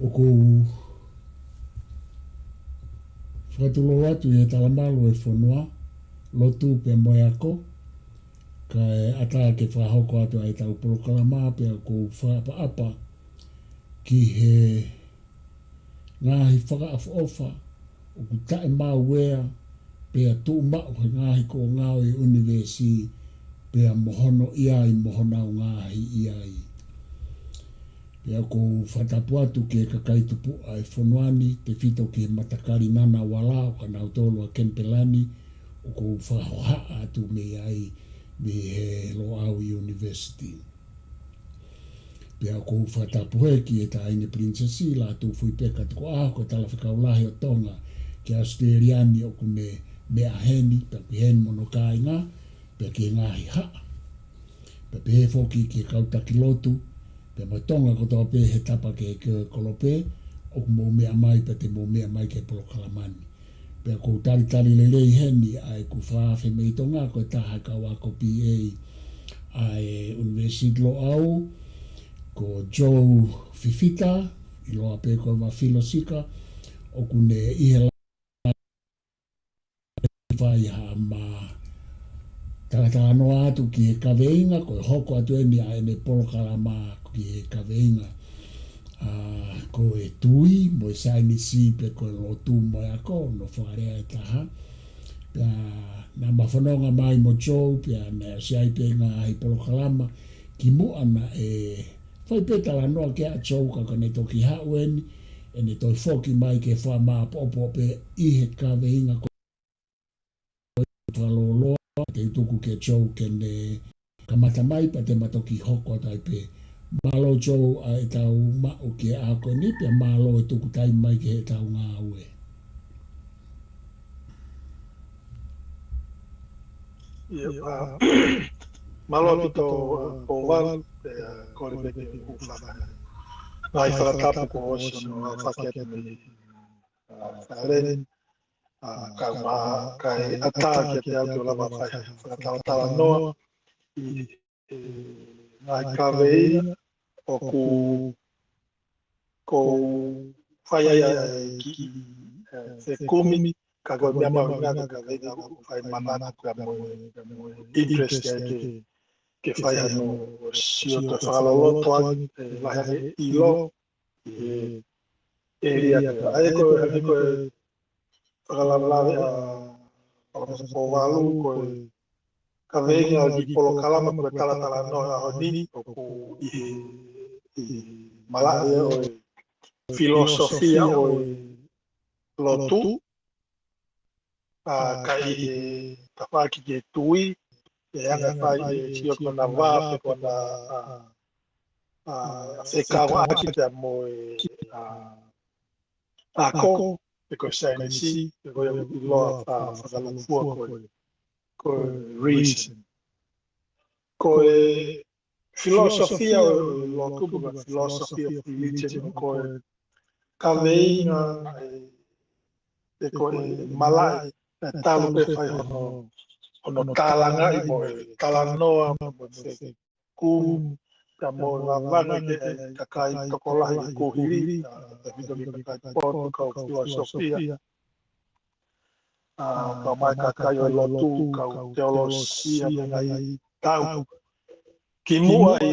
o ku whakatulo atu e talamalu e whanua lotu pe moe ako ka e ata ke whahoko atu ai tau polokalama pe ko whaapa ki he ngahi whakaafu ofa o ku tae mawea pe a tu mao he ngahi ko ngao e universi pe a mohono iai mohona o ngahi iai. Pea ko whatapu atu ke kakaitupu ai whonuani te whito ke matakari nana wala o ka nautolo a Kempelani o ko whahoha atu me ai me he Loau University. Pea ko whatapu heki e ta aine Princess la tu fui peka tuko ko tala whakaulahi o tonga ke Australiani o kune me aheni pe hen mono kainga pe ke ngahi haa. Pe he foki ke kautaki lotu pe matonga ko tō pe he tapa ke kolope o mo mea mai pe te mo mea mai ke Polokalamani. Pe ko tari lelei heni ai ku whaafe mei tonga ko taha ka wako PA ai University Loau ko Joe Fifita i loa pe ko wa filosika o kune ihe vai ha ma tala no atu ki e kaweinga ko hoko atu e ni a ene Polokalama ki e kaweinga ko e tui mo e saini si pe ko e lotu mo e ako no whakarea e taha pia na mawhanonga mai mo Joe pia na siai pe ngā hei Polokalama ki mu ana e whai pe tala noa ke a Joe ka ne toki hauen e ne toi foki mai ke wha maa popo pe i he kaweinga ko whaloloa te tuku ke Joe ke ne kamata mai pa te matoki hoko tai pe malo Joe a e tau mao ke a ko ni pe malo e tuku tai mai ke he tau ngā ue. Malo pito o wal kore beke u whakana. Nai whakatapu ko osi no whakeate me whakaren ka e ata ki te auto lava whakatawa noa i ngai kaweinga o ko whaiaia ki se kumi ka koe mea maunga ka kaweinga o whai manana ka moe interest ya ke whai hano sio te whakaloloto angi wahane ilo e ria ka ai koe whakalalawe o walu koe ka veinga o di Polokalama koe talatala no a honi o ku i malae o filosofia o lotu ka i ka whaki ke tui e anga whai e sio kona wā pe kona whekawa aki te mo a ko pe koe sainisi pe koe iloa whakalafua koe reason. Koe filosofia o lotu puka philosophy of religion koe kaweinga e koe malai e talu pe whai ono tālanga i moe talanoa mo se kum ka mo wanga ke kakai tokolahi i kuhiri e vido ki kakai potu ka o filosofia ka mai kakai o lotu ka o teolosia me ngai tau ki mua i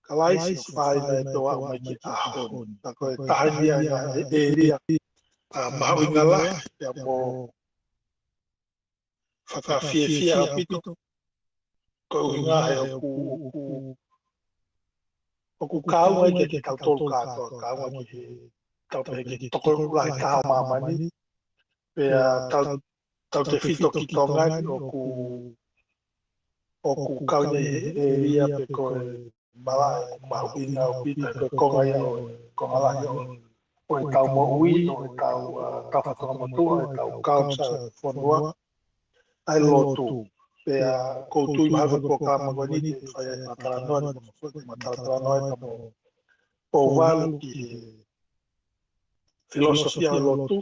ka laisi whai na e toa o mai ki ahon ka koe tahania e ria mahu i ngā lahi pia mo whakawhiawhia a pito ko ngā he o ku kāunga ke te kautolu kātoa kāunga ki he taupehe ke toko lahi kāo māmani pia tau te whito ki tongai o ku kaunga e ria pe koe malae mahu ina o pita koe kongai o kongalahi o e tau mo ui o e tau whakamatua o e tau kaunsa whanua ai lotu pea koutu i mahawa kua kāma wanite whai ai mataranoa ni mataranoa ka mo o walu ki he filosofia o lotu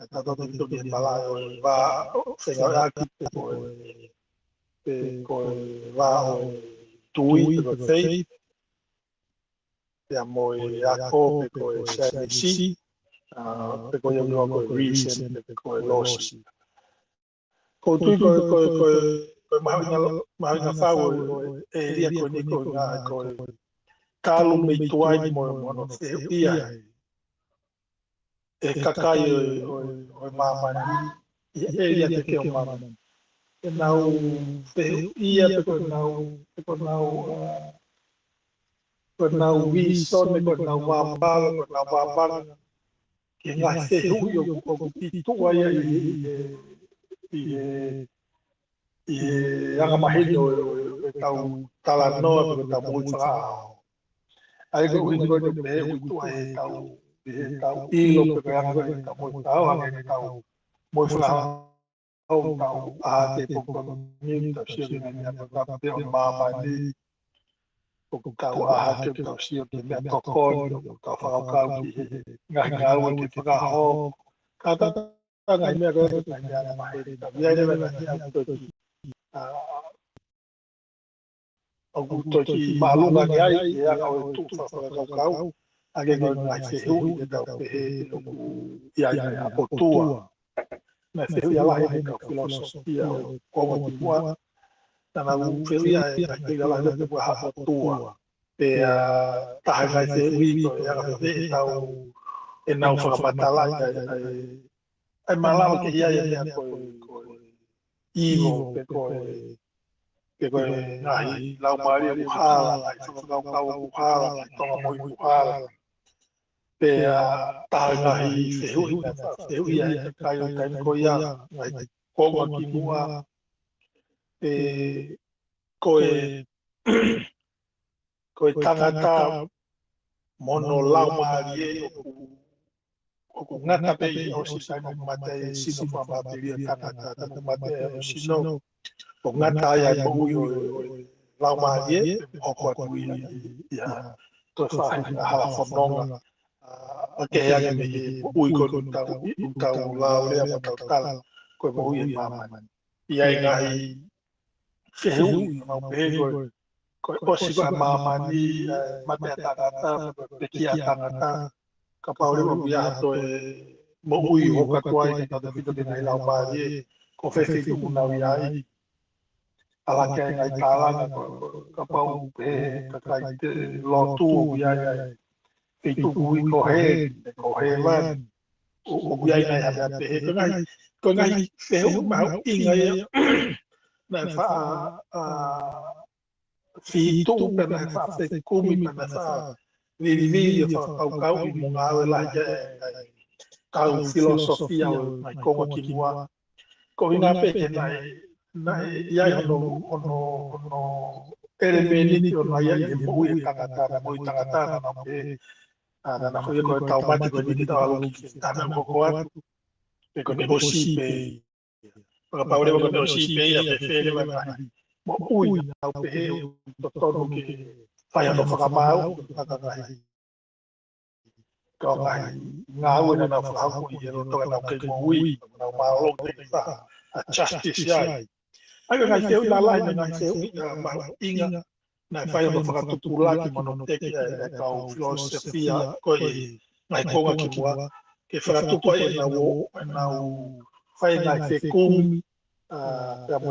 e tata te vito ki he malae o e wā whenga aki pe koe wā o e tui pe koe faith ya mo ya ko pe ko si pe ko yo ko reason pe ko losi ko tu ko ma nga fa o ria ko ni ko nga ko kalu me tuai mo no fe ia e kakai o mama ni e ria te ke o mama e nau fe ia pe ko nau vi son ko nau mama ko nau mama que nga se hu yo ko pitu ai e anga mahino tau tala no ko tau mo fa ai ko hu ko to be hu tu ai tau ilo pe anga ko tau mo tau anga tau mo fa tau a te po ko ni to si ni na ta pe o mama ni ko tau a te tau si o te me ko kon ko fa ka ki nga o te fa ho kata ngai me ko te ngai na mai ta ya ne na ya to ki o to ki malu nga ngai ya ka o tu fa fa ka a ke ngo ngai se hu i ta pe o ku ya ya o tua na se hu ya la he ka filosofia o ko mo tua na na u fe ya ke ya la he ko ha o tua pe ta ngai se hu i ko ya ka pe ta o e nau fa matala ai malama ke ia ia ko ivo pe ko ngai lau mari ku hala ai fa ka ku hala ai tonga mo ku hala pe ta ngai se hu ia ka yo kan ko ia ngai ko ma ki mua pe ko ko tangata mono lau mari o ku ngata pe o si sai mo mate sino fa ba pe tangata ta mo mate o sino o ngata ya mo yo lau mari o ko tu ya to fa na hala fononga ke ya me ui ko tau la le ma tau tala ko mo ui mama ia ngai feu ma pe ko si ko mama ni mate tangata pe kia tangata ka paure mo bia to mo ui ho ka tuai ka ta fito de ngai lau mari ko fe tu na ia ala ke ngai tala ka pau pe ka kai lo tu ia itu kui ko he lan o kui ngai ha pe ko ngai fe ma inga na fa fi tu pe na fa fe kumi pe na fa vi fa kau i mo nga la ja kau filosofia o mai ko ki mua ko ina pe ke na ya no elementi o na ya mo i tangata na pe na foi ko tau mate ko ni tau alu ki tana ko ko atu pe ko ne hosi pe pa pa ore ko ne hosi pe ya pe fere ba mo ui na pe to to ke fa ya no fa mau ka ka nga u na fa ko ye no to na ke mo ui na ma lo te fa a justice ya ai ga se la la na se ma inga na fa ya no fa to pula ki mo no te ka filosofia ko ngai konga ki mua ke whakatupa na o whai ngai te kumi ka mo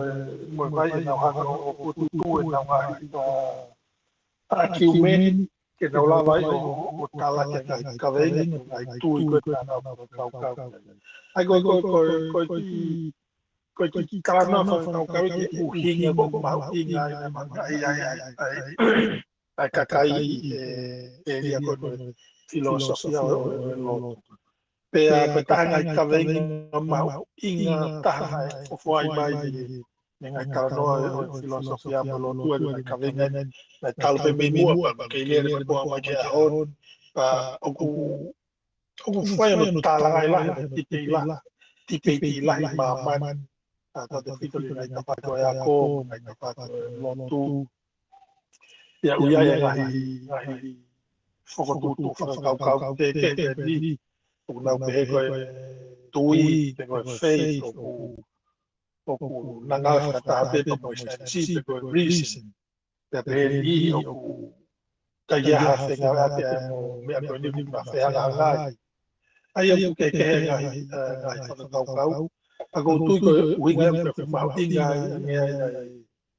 whai na o hanga o pututu na ngai a kiumeni ke na ula vai o tala ke ngai kawenga ngai tui ko na na kau ai ko ki kana kau ke uhinga ko ma uhinga na ma ai kakai ria ko filosofia o pe tanga ka vengi ma inga tanga o foi mai ni ngai ka no filosofia mo lo tu ka vengi na tal pe me mua pa ke le ko ma ke on pa o foi no tala ngai la ti pe la ma man ta de fito le ngai pa ko ya ko ngai pa lo tu ya uya ya ngai foko tu kau te ni o na pe ko tui pe ko faith o na nga ka ta pe ko si pe ko reason pe pe ni o ia hawhenga ape mo mea koe ni mga whehanga ngai. Ai au ke ngahi whakakaukau. A koutu koe uhinga koe whemau inga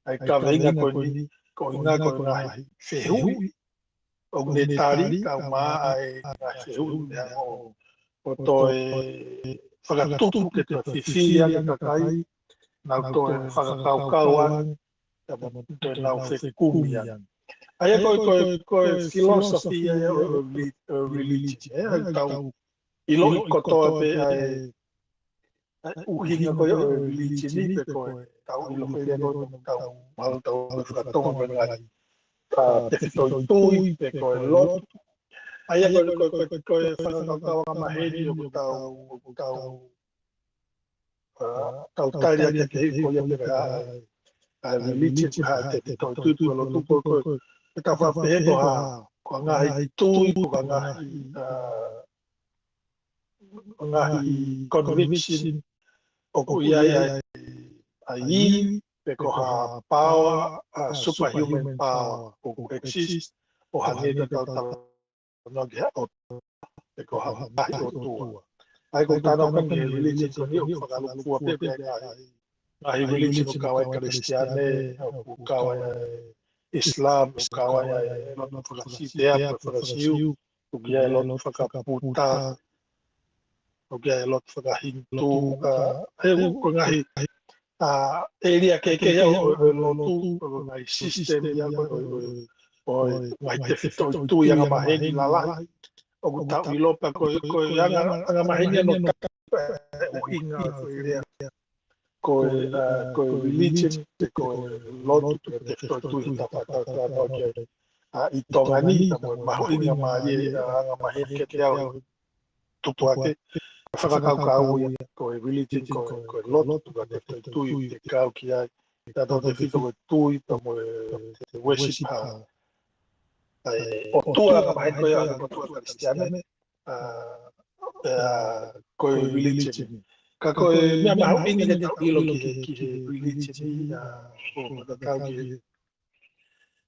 ai ka venga koe ni ko inga koe ngahi whehui. O ne tari ka maa ai ngahi whehui mea o toi whakatupu ke toi whiwhiria ke kakai. Nau toi whakakaukau ang toi nau whekumian. Ai koe philosophy o religion. Ai tau ilo I kotoa pe ai uhinga koe o religion ni pe koe tau ilo koe koe tau malu tau whakatonga koe ngai te whitoi tui pe koe lotu. Ai koe whakakaukau ka maheni o tau taria te kehi koe pe ai religion ha te whitoi tui pe lotu koe e ka whapehe ko ngahi tui ko ngahi conviction o ko iai ai pe ko ha power superhuman power o ko exist o hange ka tau no ge o pe ko ha ngahi o tua ai ko tano kan ge religion ko ni o whakalu kua pe ngahi religion o kawai kristiane o kawai Islam o kawai lono whakasitea whakasiu o gia lono whakaputa o kia e lotu whakahintu, he ko ngahi area ke o lotu, o ngai system ia o ngai te whitoi tui anga maheni lalai, o ku tau I lopa ko anga maheni ano uhinga ko area, ko religion, ko lotu te whitoi tui tapa I tongani, maho inga maie anga maheni ke te au tupu ake, whakakaukau ia ko religion ko lotu ka te tui te kau ki ai tato te whito ko tui tamo te worship o tua ka mahi koe anga ko tua kristiane ko religion ka koe mea mahu inga ke tau ilo ki he religion ni o whakakau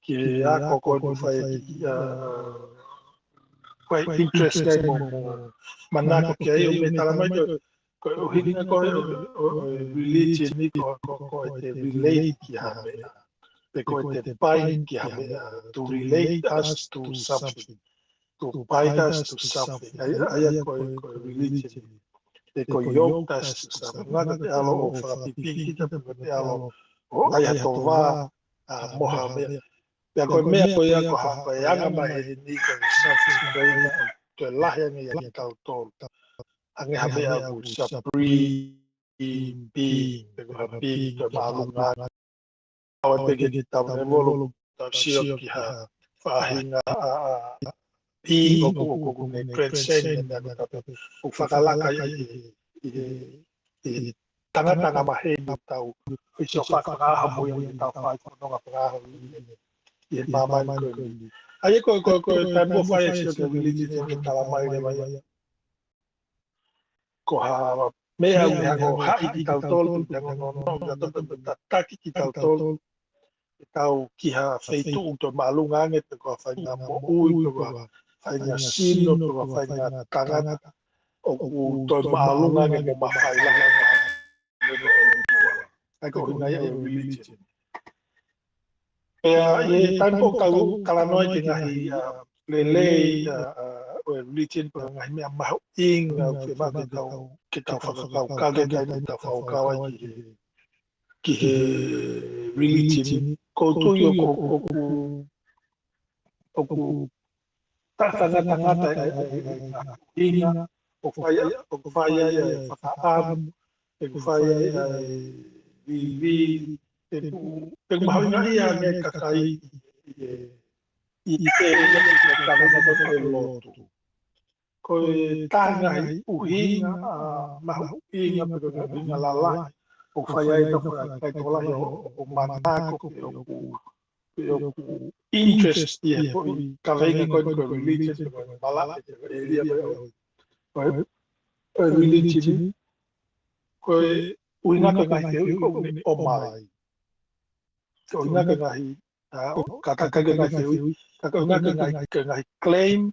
ki he ako koe mu whai ki koe interest kai mo manako ki ai o me talamai ko uhinga ko religion ni ko te relate ki hame pe ko te bind ki hame to relate us to something to bind us to something ai ko religion pe ko yoke us to something ngaka te alo o whakapipi kita pe te alo o ai ato wā moha mea pe ko mea ko ia ko hapa e anga mai ni ko something very to lahe ngi ia tau tolu ange habe a bu supreme being pe ko hapi to malunga awa pe ke tau ne molo tau sio ki ha fahinga being o ko ne transcend na ko tau o whakalaka I tanga mahe ni tau i so whakaha mo i tau whai whanonga whakaha I mamai ko ni ai ko time of fire sio ke religion ke tala mai le mai ko ha me ha ko ha I tau tol tu jango no ya to taki ki tau tol tau ki ha feitu to malunga nge te ko fa na mo ui to ko fa na sino to ko fa na tangana o to malunga nge mo mahai la ai ko ngai religion ye tan po kala noi ke ngahi lele o religion po ngahi me ma ing ke ma ke tau whakakau ka ke tau whakakau ai ki he religion ko tui o ku tangata inga o whaya whakaam e whaya vivi pe mahau ngai a me kakai I te ia tangata ko lotu ko tangai uhinga mahau inga pe ko inga lalai o whaya I tau kai tola o manako pe o interest ia po ka venga ko religion ko mala ia ko religion ko uhinga ka ngai ko o mai ko uhinga ka ngai kaka ngai feui kaka ngai claim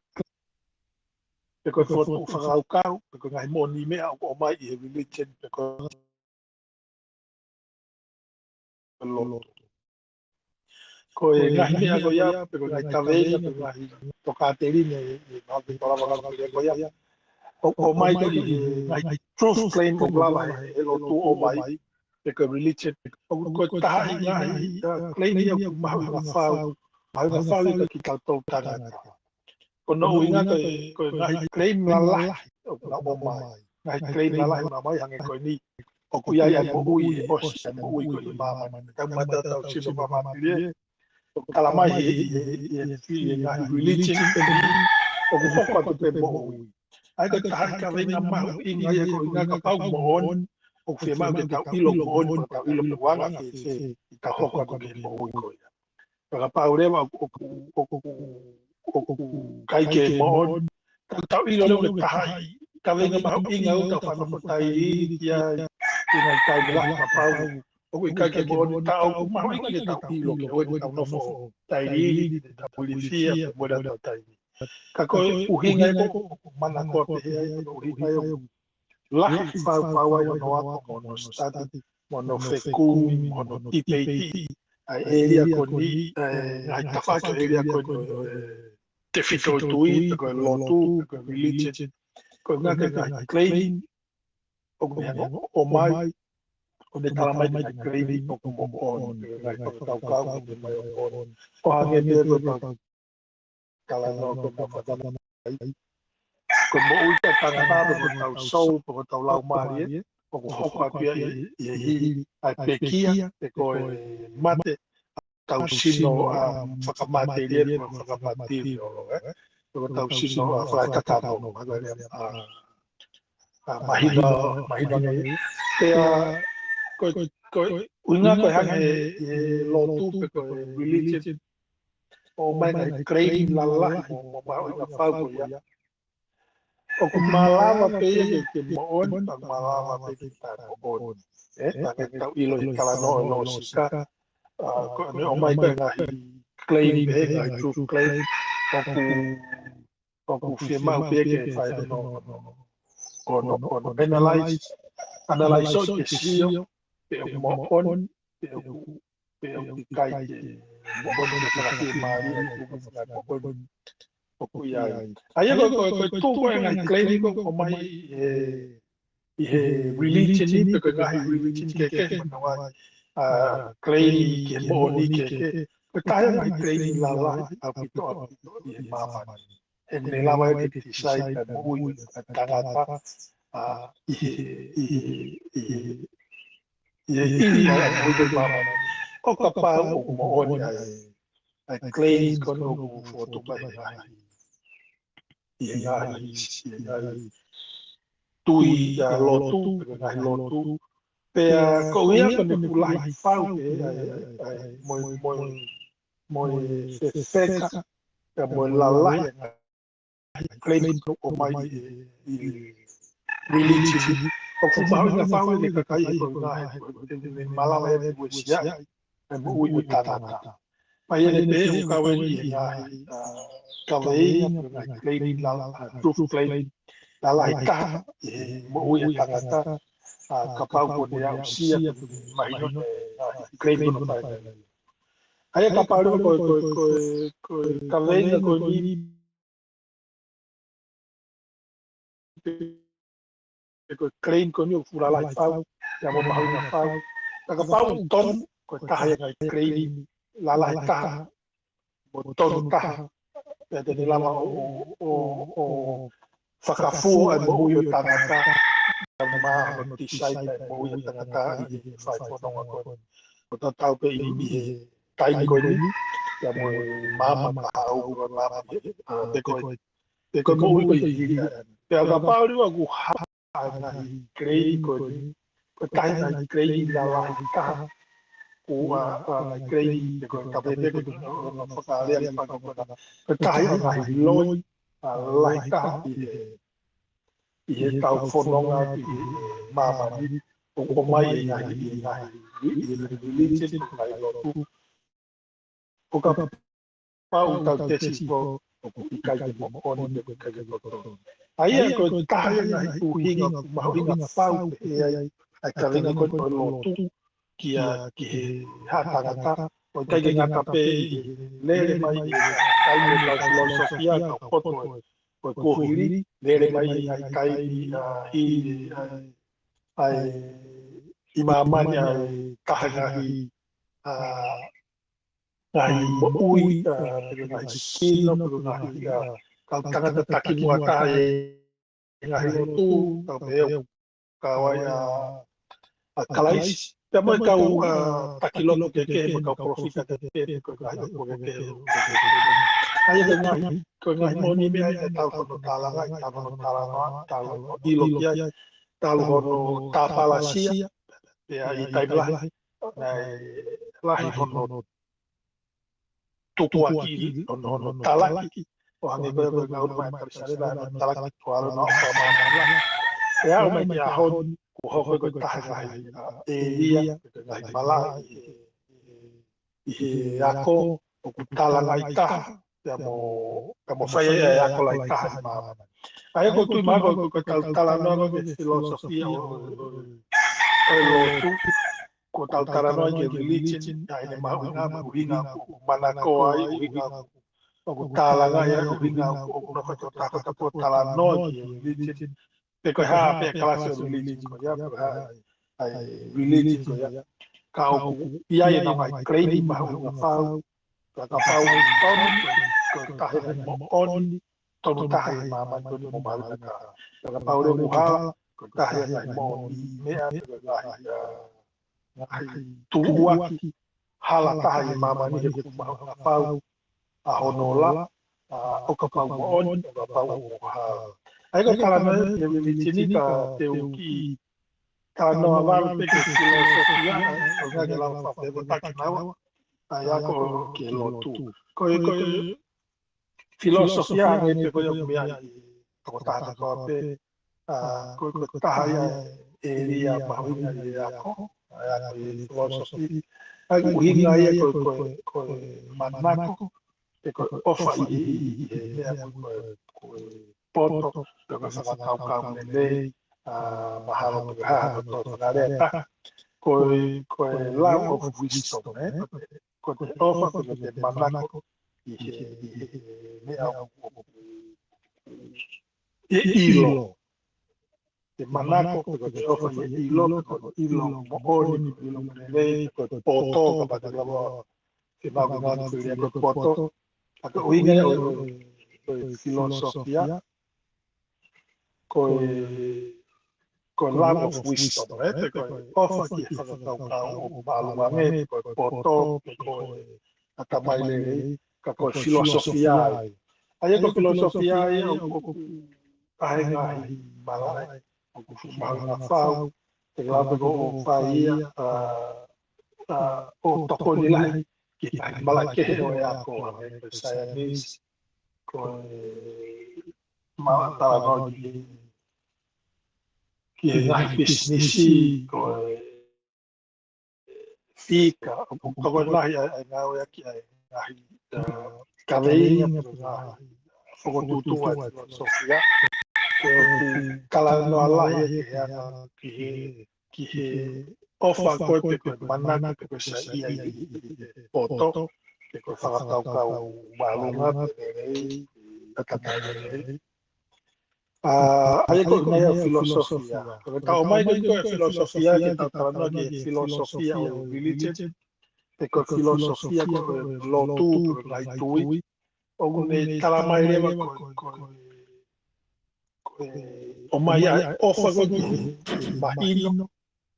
pe ko fo whakaukau pe ko ngai moni mea o mai I religion pe ko loto ko e ngai mea ko ia pe ko ngai tavenga pe ngai toka teri ne ngai para ko ia o mai ko ngai truth claim ko lava e loto o mai pe ko religion ko tahi ngai claim ia ko mahu na fau ka ki tau tangata ko no inga ko ngai claim la la o mai ngai claim la la na mai hange ko ni o ku ia mo ui os mo ui ko mama ka mata tau sino mama pile o kala mai ngai religion o ku poko tu pe mo ui ai ko tahan ka venga ma inga ia ko inga ka pau mo on o ku ma ke tau ilo mo on ko tau ilo mo wanga ke se ka hoko ko ke mo ui ko ia ka pau rewa o kai ke mo on tau ilo le tahai ka venga ma inga o ka whana ko tai ia inga kai la ka pau o kai ke mo on tau ma inga ke tau ilo ke o tau no fo tai ta polisia mo da tau tai ka ko uhinga ko mana ko pe ai ko uhinga yo la pau ai no ako mo stati mo no fe kumi mo no tipei ai area ko ni ai ta fa ko area ko te fito tui ko lotu ko religion ko nga ka claim o mai o de tala mai ka claim o ko on nga ko tau ka ko mai on o hange te ko kala no ko pa ko mo uita tangata ko tau soul ko tau lau mari ko hoko apia I pekia te ko mate tau sino whakamate rie ko whakamate rio ko tau sino whaikatapa no mahina ngai pea ko uinga ko hange lotu pe ko religion o mai ngai claim la mo ma uinga whau ko ia o ku malawa pe ia ke mo on pa malawa pe ki ta ko on ta ke tau ilo I kala no sika ko me o mai ko ngai claim pe ngai true claim o ku firma pe ke fai no analyze so ke sio pe mo on pe o ki kai ke mo on ke sa ke mari o ku ia ai ko tu ko ngai claim ko mai religion ni pe ko ngai religion ke no claim ke mo ni ke kaya ngai claim la a pito mama en ne lava ke ti sai ka mo ui tangata mo ui mama o ka pa o mo on ai claim ko no foto ba ngai tui lotu ngai lotu pe ko ia ko ne pulai pau ke moi feka pe moi la claim ko mai religion o ku mau na fau ne ka kai ko ngai malama e ko sia e mo ui tanata pai ne pe o ka wen I ngai ka vei ngai claim la proof claim la laika mo ui tanata ka pau ko ne au sia mai no claim no pai ai ka pau ko ka vei ko ni ko claim ko ni fura lai pau ya mo mau na pau ka pau ton ko ka ngai claim la laika mo ton ka ya te lama o whakafu ai mo ui o tangata ma no ti sai tai mo ui o tangata I whai whanonga ko o ta tau pe I kai ko ni ya mo mama ka hau ko mama te ko mo ui ko I te ka pau riwa ku ha ngai crei ko ni ko kai ngai crei la laika ko ngai crei te ko ka pe ko no whakaale ai pa ko ko kai ngai loi laika I tau whanonga mama ni o mai ngai religion ngai lotu o ka pau tau te sipo o ku ikai te mo oni te ikai te koto. Aia ko taha na uhinga ku mahuinga pau pe ai kalinga ko o lotu kia ki he hatangata o kai ke ngata pe lere mai kai me ka filosofia ka poto ko kohiri lere mai ai kai i ai i mamani ai kahangahi ngahi mo ui pero ngahi sino pero ngahi kau tangata taki mua tae ngahi lotu kau meu kawai kalais pe mo kau takilo ke mo kau profita ke ko ngahi ko ke ai ke ngahi mo ni me ai tau ko tala ngai tau ko tala no tau ilo kia tau hono tapalasia pe ai tai lahi lahi hono tuku aki hono talaki o hangi ko ko ngau mai karisare la no talaki ko alo no ko ma ya o mai ya hon ko ho ko taha ngai elia ngai malai i ako o ku tala ngai taha ya mo fai ya ko lai taha ma ai ko tu ma ko tala no ko filosofia o lotu ko tal tarano ke religion ya ine mahuinga manako ai uhinga ko talanga ya uhinga ko no ko ta ko talano ke religion pe ko ha pe classe religion ko ya ai religion ko ya ka ko ya ina mai create mahuinga fau ka fau ton ko ta he mo on ton ta he mama ko mo mahuinga ka pau re muhala ko ta he mo me a tuuaki hala taha i mama ni he kumau na pau a honola o ka pau mo on o ka pau o ha ai ka kala no e tini ka te uki ka no aval pe ke filosofia o nga ke la fa pe ta ki nawa ai ko ke lotu ko filosofia ngai pe ko yo mi ai ko ta ko pe ko taha ya eria mahuinga ya ko ai filosofi ai uhinga ia ko manako ko ofa i mea ko poto ko sa kau kau nei mahalo ko ha to na reta ko law of wisdom ko ofa ko te manako i mea ilo te manako ko te ofa i ilo mo oni ilo nei ko poto ka ba te lava te ba ga ko poto ako uinga o filosofia ko love of wisdom te ko ofa ki fa ka o baluange ko poto ko atamai le ka ko filosofia ai ko filosofia ai ko ai ngai malai o fumau fau te lava ko faia o toko ni lai ki pai malai ke o ya ko me saya nis ko ma tala no ki ngai businessi ko fika o ko lai ai nga o ya ki ai ngai kaveinga ko ngai fogo tutu wa sofia kala no ala ye ki he ofa ko pe ko manana pe ko sa ia poto pe ko fa kau balunga pe nei ai ko na filosofia ko ta o mai ko filosofia ke ta ta no ke filosofia o religion pe ko filosofia ko lo tu lai tui o ne kala mai re ko o mai ai ofa ko mahino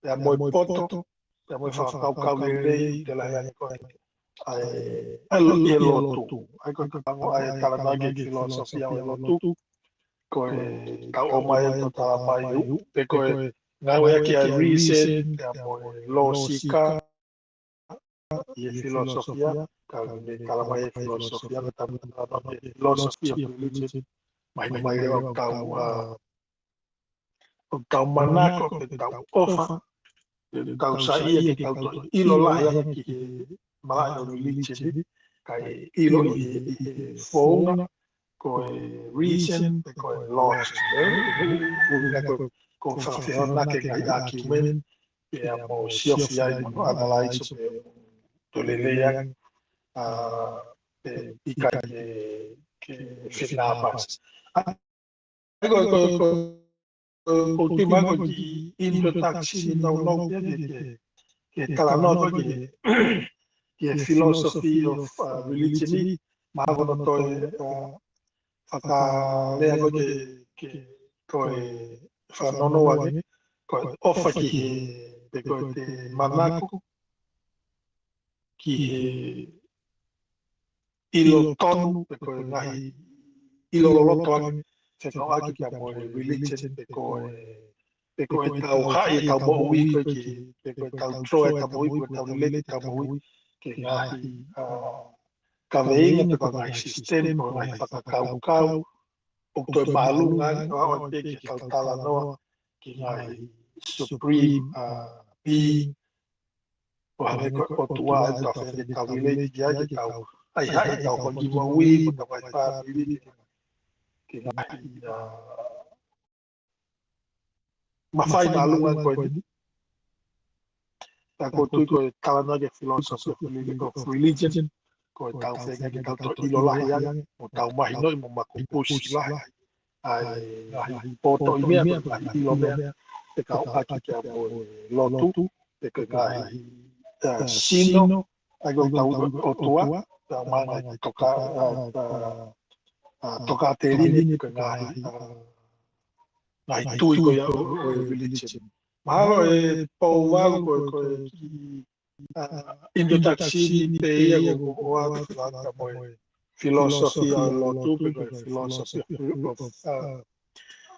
ya moi poto ya moi fa kau le de la ya ko ai lo tu ai ko ta ai kala na ke filosofia o lo tu ko ka o mai to ta mai u pe ko na we ki a reason ya moi lógica y filosofia ka kala mai filosofia ta filosofia religion mai le kau manako pe kau ofa kau sa ia ke kau ilo lah yang ki malai no religion kai ilo i fauna ko reason ko loss ko whawhiona ke ngai argument pe mo siofia i mo analyze pe to leleang pe ika ke finabas ko tima ko di introduction no ke kalano ko ke philosophy of religion ma ko to faka lea ko ko fa nono wangi ko ofa ki he ko te manako ki he ilo tonu ko ngai ilo loto wangi se no aki ka mo religion ko tau hai tau mo ui ko ki ko tau troe tau mo ui ko tau lele tau mo ui ke ngai ka veinga pe ka ngai system ko ngai whakakau o toi malu ngai o te ke kaltala noa ki ngai supreme being o hame ko o tua e tau whene tau ile ki ai tau ai hai tau ko jiwa ui ko tau ai pā pili ki ngai mawhai malu ngai koe ni ta ko tui ko kalana ke philosophy of religion ko tau whenga ki tau to ilo lahi ange o tau mahi noi mo mako pusi lahi ai poto i mea ko ngai ilo mea te kau aki ke a mo lotu te ko ngai sino ai ko tau o tua tau mana ki toka te rini ko ngai tui ko ia o religion mahalo e pau wago ko introduction pe ia ko o ka mo philosophy of lotu pe ko philosophy of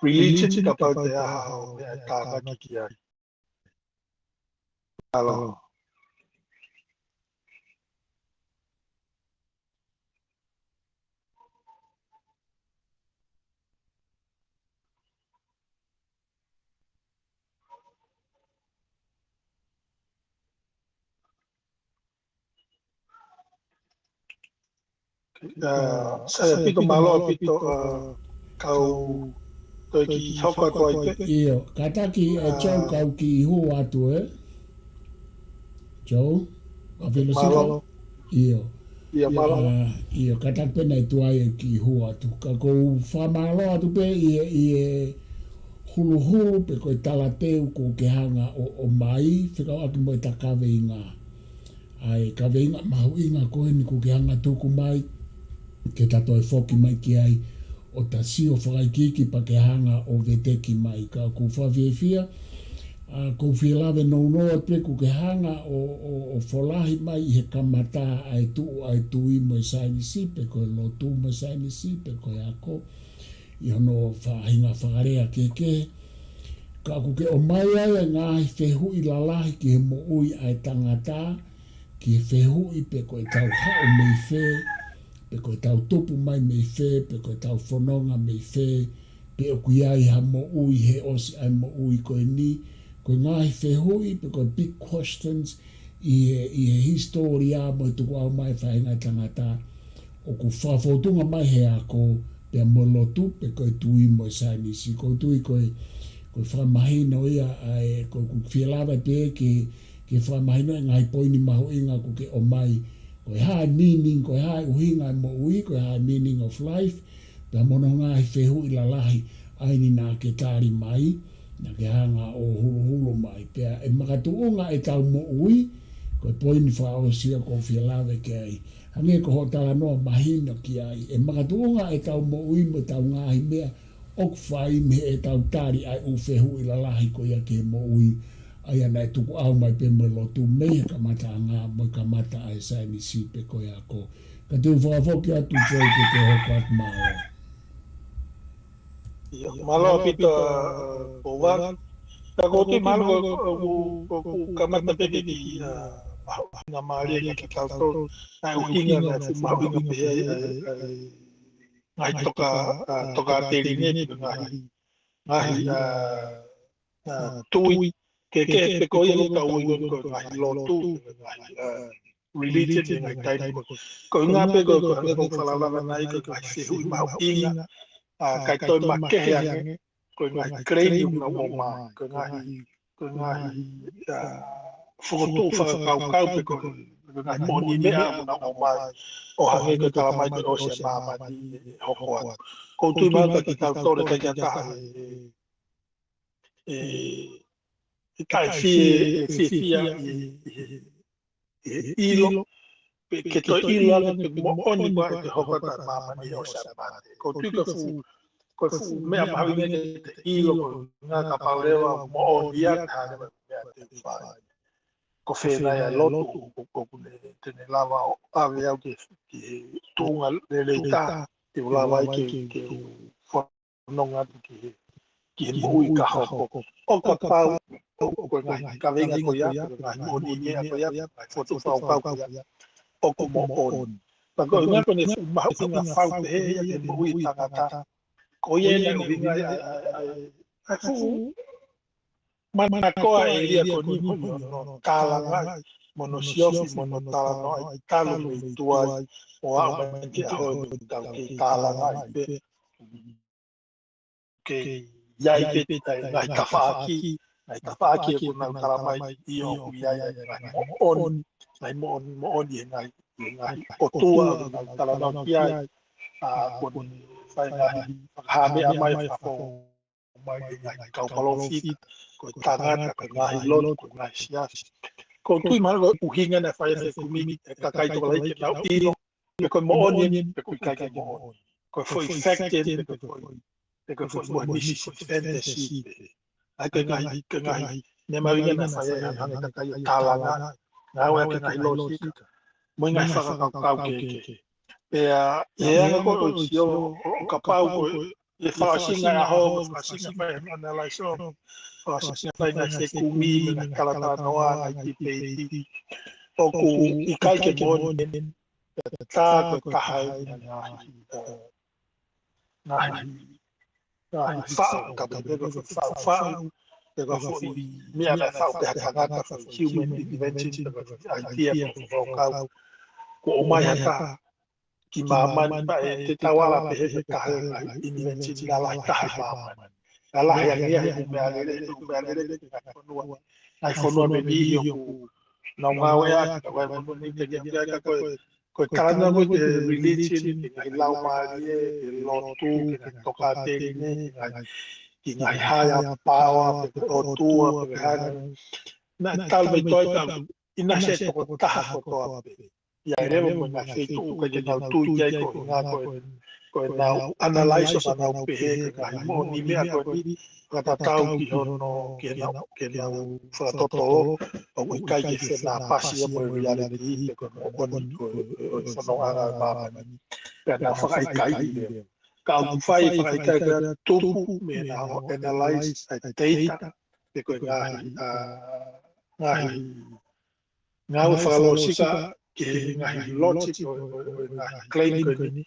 religion ka pa te aha o me ka na ki ia alo saya pito malo pito kau toi ki hoko ko ai pe Iyo, kataki e chau kau ki hu atu chau, a filosofia. Iyo. ia malo Iyo, katak pena i tuai e ki hu atu. Ka kou whamalo atu pe i hulu hulu pe koe talateu ko ke hanga o mai, whikau aki mo i ta kawe inga. Ai kawe inga mahu inga koe ni ko ke hanga tuku mai, ke tato e whoki mai ki ai, o ta si o whakaikiki pa ke hanga o veteki mai. Ka kou whawhiawhia, kou whialawe no noa pe ko ke hanga o wholahi mai i he kamata ai tui mo i sainisi, pe koe lotu mo i sainisi, pe koe ako, i hono whahinga whakarea ke. Ka kuke o mai ai ngahi whehu i lalahi ki he mo ui ai tangata, ki he whehu i pe koe tau hao mei whe, pe koe tau tupu mai mei whe, pe koe tau whanonga mei whe, pe o kui ai ha mo ui he osi ai mo ui koe ni, koe ngahi whehu i pe koe big questions i he historia mo i tuku au mai whahinga tangata, o ku whawhotunga mai he ako, pe mo lotu pe koe tui mo i sainisi, koe tui koe whamahino ia ai ko whialawa pe ke whamahino e ngai poini mahu inga ko ke o mai ko hai meaning ko hai uhinga mo ui ko hai meaning of life pe mono ngai whehu i lalahi aini nā ke tāri mai na ke hanga o hulu mai pe e makatuunga e tau mo ui ko poini whaosia ko whialawa ke ai hange ko ho tala noa mahino ki ai e makatuunga e tau mo ui mo tau ngahi mea ok whai me e tau tāri ai u whehu i lalahi ko ia ke mo ui ai ana e tuku au mai pe mo lotu mei ka mata ngā mo ka mata ai saini si pe ko ia ko ka tu whawhoki atu tau ke te hoko at mao malo pito povan ta ko tu malo ko ka mata pe ki na maria ki ka to ai u hinga na fu ma u pe ngai toka te ringe ngai tui ke pe ko ia ka ui ko ngai lo tu religion ngai tai ko nga pe ko nga ko fala la nai ko ngai se hui mau inga kai toi ma ke hange ko ngai kreni na o ma ko ngai foto fa kau pe ko ngai moni me a na o ma o hange ko tala mai ko o se ma ni ho ko tu ma ka ki kau to ka ka ta kai fi ilo que to ilo ala que mo oni ba que hoko ta mama ni o sa ba ko tu ko fu me pa vi ne ilo ko nga ka pa lewa mo o dia ta ne ba te fa ko fe na ya lotu ko ne te ne lava a ve au que tu nga le ta te lava que fo no nga que mo i ka hoko o ka pa ko nga ka venga ko ya ko ni ne ko ya foto fa o ka ya o como on pa ko nga ko ne ma nga fa te ya te mo i ta ko ye na vinga ai fu mana ko ai ria ko ni mo no kala nga mono siofi mono tala no ai talo me tua o a ma ke ho ta ke kala nga pe ke ya i pe ta ngai ka fa ki ko na tala mai io ya ngai mo on ye ngai o tua tala no kia kun fai ngai ha me mai fa ko mai ngai ka palo fit ko tangata ko ngai lot ko ngai sia ko tu ma ko uhinga na fai se kumi ka kai to lai ke na ilo ko mo on ye ko kai ke mo on ko foi effective ko foi mo ni si fantasy ai ka ngai ne ma winga na fai hanga ka kai kala na wa ke ngai lo si mo ngai fa ka ke ko sio ka pau ko e fa singa a ho fa singa fa analyze fa singa na se kumi na kala ta no na ki pe o ku i kai ke bon ta ko ta hai na fa ka be ko fa de ko fo mi ana fa ka ka ka human invention the idea of ko o mai hata ki maman pa te tawala pe he ka invention na la ka maman ala ya ngia ku me ale ai fono me ni yo ku na nga we a ka wa mo ni te ya ka ko kana mo religion ai lau ma ye lo tu ke to ka te ni ki ngai haya power o tu pe ha na tal be to ta ina se to ta ko to ya rebo mo na se tu ka te na tu ya ko nga ko na analyze of na pe he ka mo ni me ko ni ka tau ki hono ke na fra to o ka ke se na pasi mo reality ko on so no ara ba ka na fa kai ka fai ka tu me na analyze data ko nga fa lo sika que ngai logic o ngai claim ko ni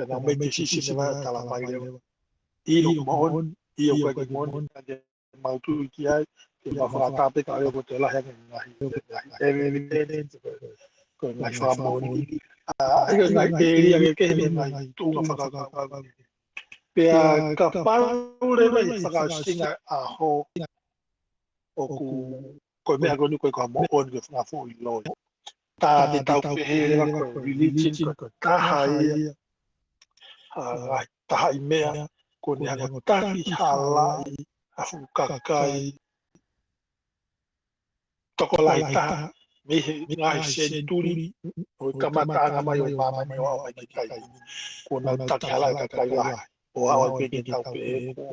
na me decision va tala mai le i lo mon i o ko mon de mau tu ki ai que va fa ta pe ka yo te la ngai evidence ko ngai fa mon ai ngai area ke ni ngai tu fa ka pe ka pa le mai fa ka singa a ho o ku ko me ago ni ko mo on ke fa fo i lo ta te tau pehe rewa ko religion ko tahai mea ko ne hanga taki halai afu kakai toko lai taha me he ngai senturi o kamata anga mai o mama mai o mai ki kai ko na taki halai kakai lai o awa peke tau pehe ko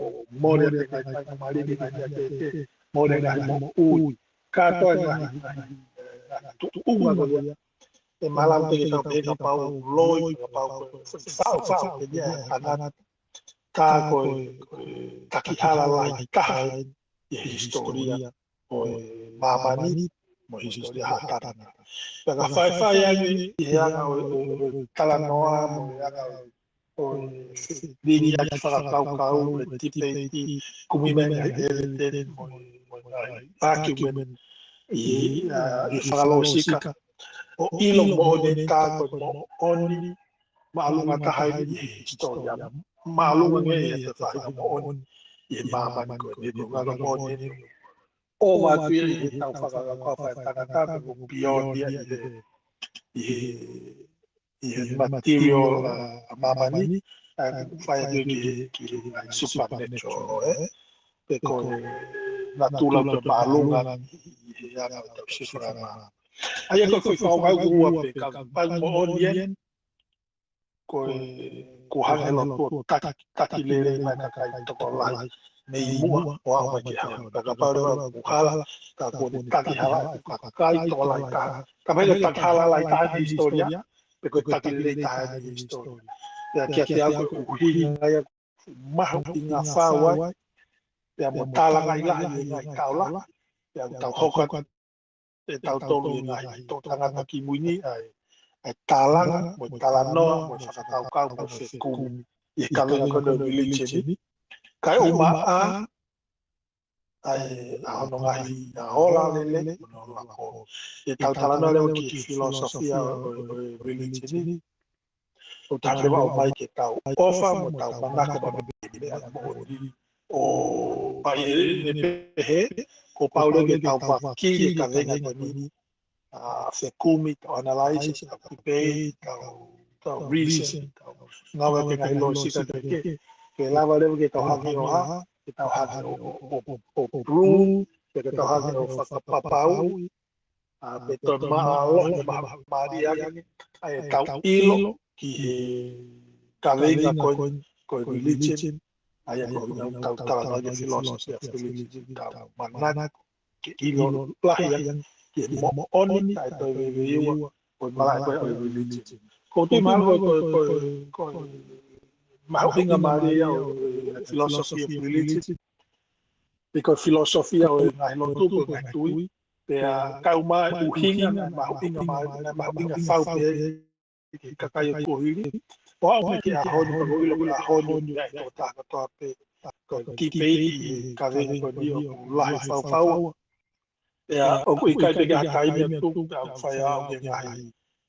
more te kai kai mari te kai te more ngai mo ui katoa ngai tu unga ko ya e malam te tau pe ka pau loi ka pau fa ke dia ana ka ko taki hala lai ka e historia o mama ni mo historia hatana ka fa ya ni ya na o kala noa mo ya ka o ni ya fa ka tipe kumi men ele mo pa ki men e fa lo sika o ilo mo ne ka ko mo oni maalunga tahai ni historia maalunga nge ya fa mo oni ye mama ni ko ne ko ngalo mo ne o wa tu ye tau fa ka fa ta ko beyond dia ye material mama ni fa ye ki supernatural pe ko natula pe maalunga ya na tau sifra ma ai ko foi fa ga rua pe ka pa mo onien ko hanga lo to takilere na ka kai to ko lai nei mua wa ma ki ha ka pa ro ku hala ka ko ni taki hala ka kai to lai ka me le taki hala lai ta historia pe ko takilere ta ni historia ya ki algo ku hinga ya ma inga fa wa ya mo tala ngai la ngai kaula ya tau hoka te tau tolu ngai to tanga ki muini ai talanga mo talanoa mo whakatau kau mo whekumi i kawenga kono religion kai o maa ai ahono ngahi a hola lele e tau talanoa leo ki filosofia o religion o tālewa o mai ke tau ofa mo tau manako ma bebe a mo o pai ne pehe ko paulo ke tau pakiri ka venga koni whekumi, tau analysis, tau debate, tau reason, ngawa ke ngai lo sika ke ke lava lewa ke tau hangi o ha, ke tau hangi o brew, ke tau hangi o whakapapau, pe to maalo, ke maari ake, ai tau ilo, ki he kawenga ko religion, ai ko tau talanga ke philosophy of religion, tau manana, ke ilo lahi ke mo oni tai to viu ko mala ko religion ko tu mal ko ma hinga maria o philosophy of religion because philosophy o ngai lo tu ko ngai tu pe ka uma u hinga ma hinga fau pe ka kai ko hiri o me ke a honi ko ilo a honi ngai to ta to pe ko ki pe ka venga ko dio la fau ya o ku kai pe ka kai me tu ka fa ya o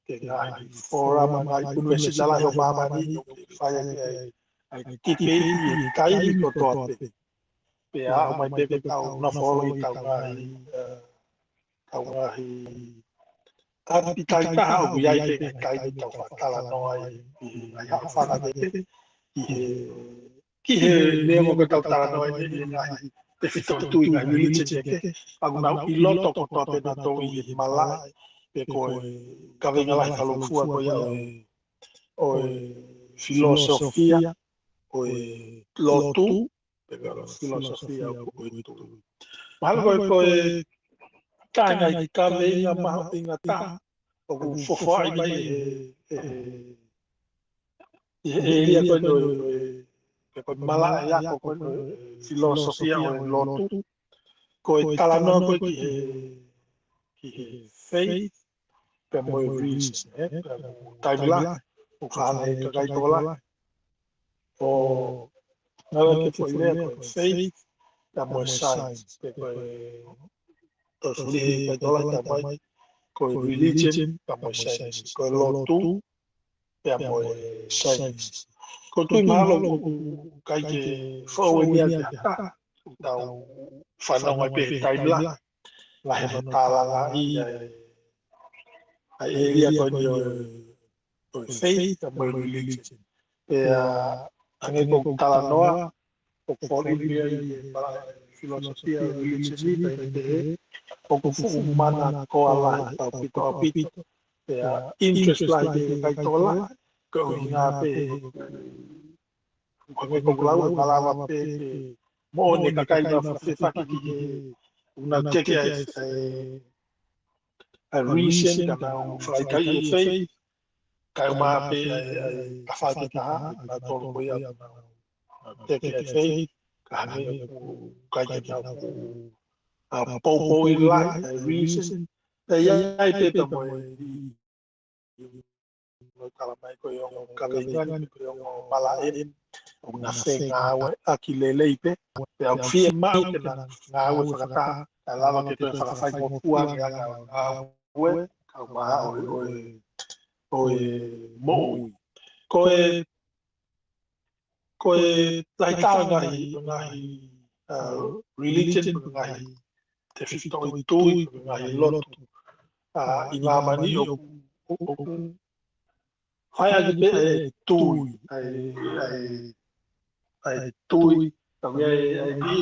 ke ngai fora ma ngai universidade la yo mama ni fa ya ai ki pe kai ni ko to pe a o mai pe ka na folo i ta ngai a pi kai ka o ya pe kai ni ta fa kala no ai ha fa ka pe ki he ne mo ko ta no ai ni ngai te fito tu i ngai religion ke paguna i loto ko to pe na to i malai pe ko ka venga la ka lo fua ko ya o filosofia o lotu pe la filosofia o tu mal ko ka ngai ka venga ma inga ta o fo fo ai mai ria ko no ko mala ya ko filosofia o lotu ko talano ko ki faith pe mo reason timeline o khane ka kai tola o ngala ke foi le ko faith pe mo science pe ko to fuli ka tola ta mai ko religion pe mo science ko lotu pe mo science ko tu malo kai ke fo ni ta tau whanau pe timeline la he tālanga i ai eria ko ni o faith a mo religion pe ange ko tala noa o foli mea i filosofia o religion ni pe o ko fu mana ko ala au pito pe interest la i kai tola ko inga pe ko lau malawa pe mo ne ka kai na fa ki una teke a reason kana fai kai fei kai ma pe ka fa ki ta na to ko ya teke fei ka ne kai ka a po i la reason pe ya pe to mo kala mai ko yo kala ngan ko yo mala una fe ngawe akilele ipe pe au fie mau ke na ngawe whakata lava ke toi whakawhai mo pua ngawe kau maha o mo ko lai ta ngai religion ngai te fito i tui ngai lotu i ngā mani o hai agi pe tui ai tui tau ai ni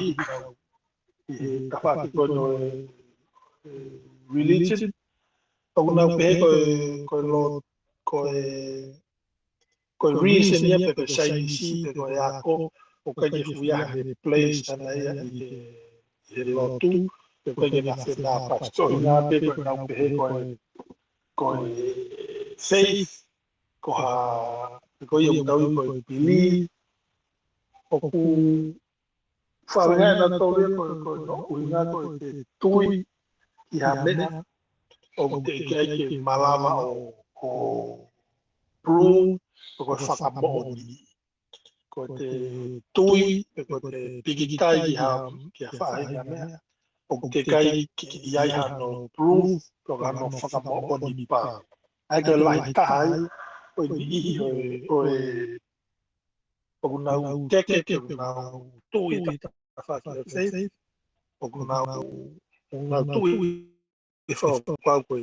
ta fa ki kono religion tau na pe ko reason ya pe sai si pe ko ya ko o ka je fu ya de place ana ya i lotu pe ko na fe na pa so na pe ko na pe ko faith ko ha ko yo tau ko believe o ku fa na to ko no u na ko te tui i ha me o te ke malama o prune ko whakamooni. Ko te tui, ko te pigitai ki a whahinga mea. O te kai ki iai hano prune, ko hano whakamooni pā. Ai ka lai tahai, o i ihi o nau teke, o nau tui ta whakira sei, o nau tui e whakau koe.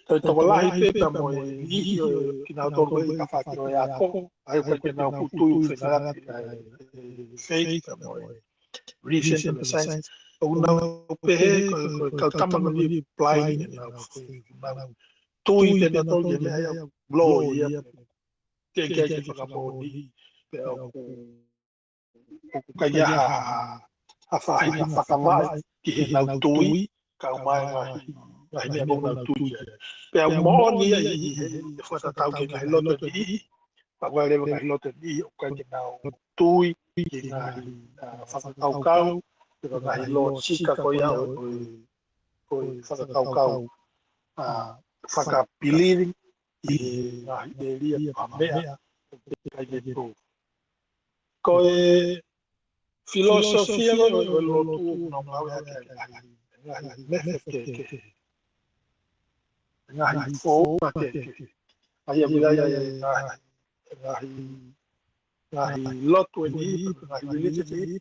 Tau tawa lahi pepa mo e ihi o ki nau tōru koe ka whakiro e a koko. Ai koe ke nau kutui u whenarati faith mo e reason and science. O nau pehe koe kau tamanga ni blind e nau tui pe na tōru e mea blow ia. Ke whakamo ni pe o kai aha a whahinga whakawai ki he nau tui kau mai ngahi. Ngai mea mō nau tui. Pea mōni ai i whata tau ke ngai loto ni. Pawai rewa ngai loto ni o kai ke nau tui ki ngai whakakaukau. Pea ngai lo sika koe au koe whakakaukau. Whakapiliri i ngai eria pamea. Kai ke tō. Koe filosofia koe lotu nau mau ea ke ngai mehe ke ngahi fōa ke ai a mira ngahi lotu e ni ngahi religion ni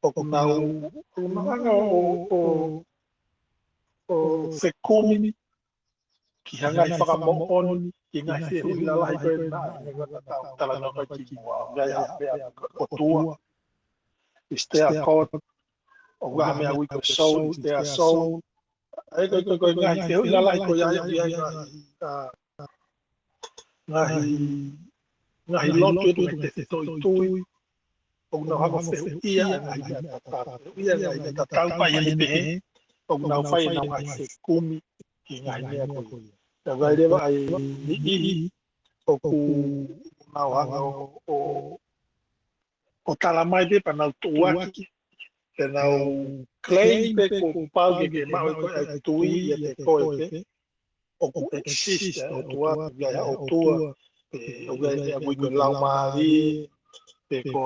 o nau o whekumi ki hangai whakamooni ki ngai whehui la lahi koe na tala na koe ki mua ngai a mea o tua is there God o ngaha mea ui koe soul is there soul ai koe ngahi whehui la lahi koe ai ngahi lotu e tue te toi tui o nau hako whehu ia ai mea tatau pai e pehe o nau whai nau ngai whekumi ki ngahi mea koe ta vai rewa ai ni ihi o ku nau hanga o tala mai pe pa nau tuaki te nau claim pe ko pau ke mau ko ai tui e te koe pe o ku exist o tua ya o tua o ga te mui ko lau mari pe ko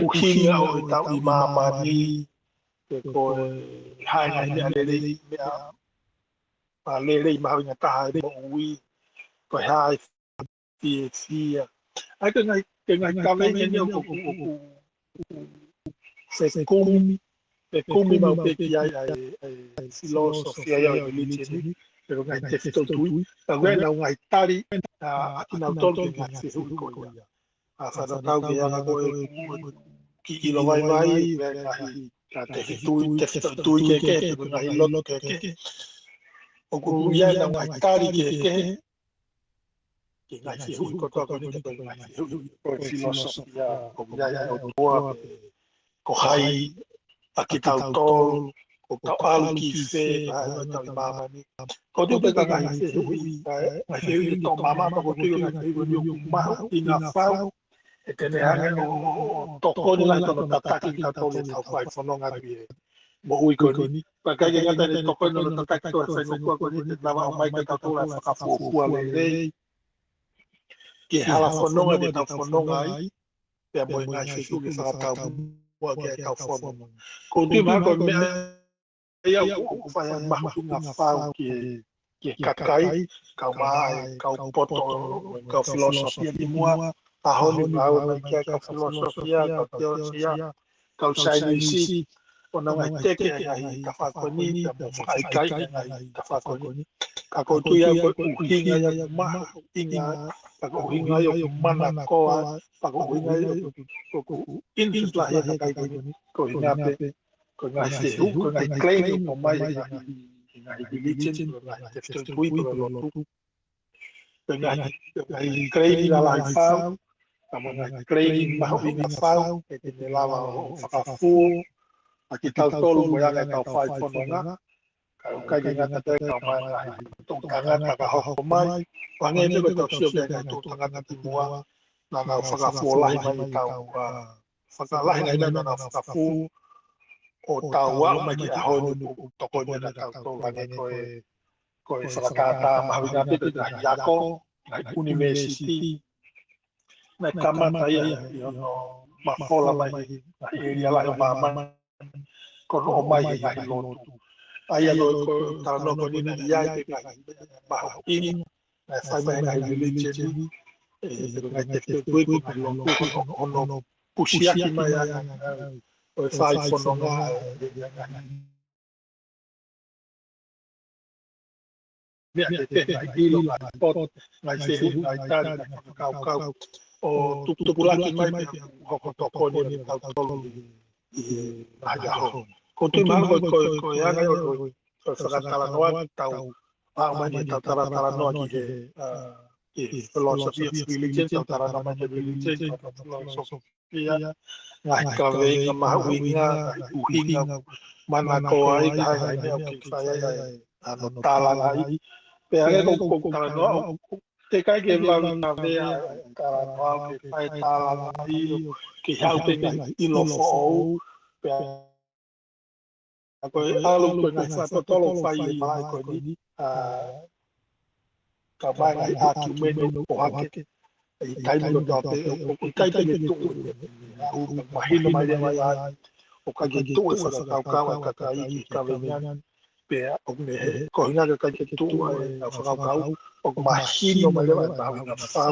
uhinga o tau i mama ni pe ko hai ngai ne ale ma lele i mahu ngata hai mo ui ko hai fia ai ke ngai kame nge o Whekumi mau pe ki ai filosofia ia o religion pero ngai te fito tui a wē nau ngai tari aki nau tolu ke ngai whehui ko ia a whanatau ke anga koe ki ilo vai vai wē ngai te fito tui ke te ngai lono ke o kuru ia nau ngai tari ke ngai whehui ko toa koe te ngai whehui ko filosofia ko ia o toa ko hai aki tau tolu ko tau alu ki whē tau i mamani ko tu pe ka ngai whehui ngai whehui tō mama pa ko tui o ngai whehui o kumahu i ngā whau e tene hange o toko ni lai tono tataki ki tau tolu tau whai whanonga ki e mo ui koni pa kai ke ngata ni toko ni tono tataki ko e whainokua koni te nawa o mai ka tau tolu ai whakafuafua le rei ke hala whanonga ke tau whanonga ai pea mo e ngai whehui ke whakatau mua ke tau whanonga ko tu ma ko mea ia o whai mahu ngā whau ki e ke kakai kau mai kau poto kau filosofia di mua ahoni blau mai kau filosofia kau teologia kau sainisi ona mai teke ai ka fakoni ta mai kai ai ka fakoni ako tu ya ko uhinga ya maha inga ako uhinga yo mana koa ako uhinga yo ko interest lah ya kai ko inga pe ko ngai se ko ngai claim ko mai ngai religion ko ngai tefto kui ko lo tu ko ngai claim la la fau kamo ngai claim ma ho inga fau e te lava o whakafu aki tau tolu mo ia kau whai whanonga kau kai ki ngata te kau mai ngai tong tangata ka hoko mai wange me ko tau sio kai tong tangata ti mua na ngau whakafu lahi mai tau whakalahi ngai na ngau whakafu o tau wa mai ki ahonu toko ni na tau tau wange koe whakata mahawinga pito ngai yako ngai university ngai kamata ia i ono mafola mai ngai area lahi o mama kono o mai ngai lotu aia no ko tala no ko ni na ia te ngai mahu ing ngai whai mai ngai religion ngai te tui ko ngai lotu ono pusiaki mai a o whai whanonga mea te ngai hilo ngai pot ngai whehu ngai tari ngai whakau o tupulaki mai pe hoko toko ni tau tolu i ngai aho ko tui maho ko anga o whakatala noa tau mai ni tau taratara noa ki he philosophy of religion tau tarana mai he religion tau filosofia ngai kawenga mahawinga ngai uhinga mana ko ai ngai mea ki whai ai ano tala ngai pe anga ko tala noa te kai ke lau na vea tala noa ke whai tala ngai ki hau te ngai ilo fo'ou pe ako alo ko ngai fa tolo fai e mai ko ni ka mai ngai aki meno o hake ai kai mo ta te o kai te tu o mahino mai mai ai o ka ge tu fa ka ka kai ki ka venyan pe o me ko nga ka ke tu ai fa ka o mahino mai mai ba nga fa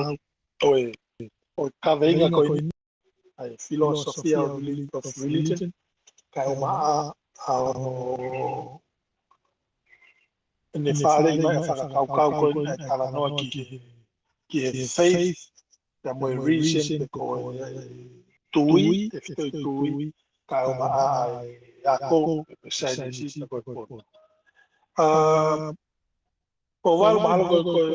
o ka venga ko ni ai filosofia of religion ka o ma ne whare mai a whakakau koe nei tala noa ki he faith te moe reason te koe tui, te whitoi tui, ka o maa ai ako e sainisi te koe koe. O waru mahalo koe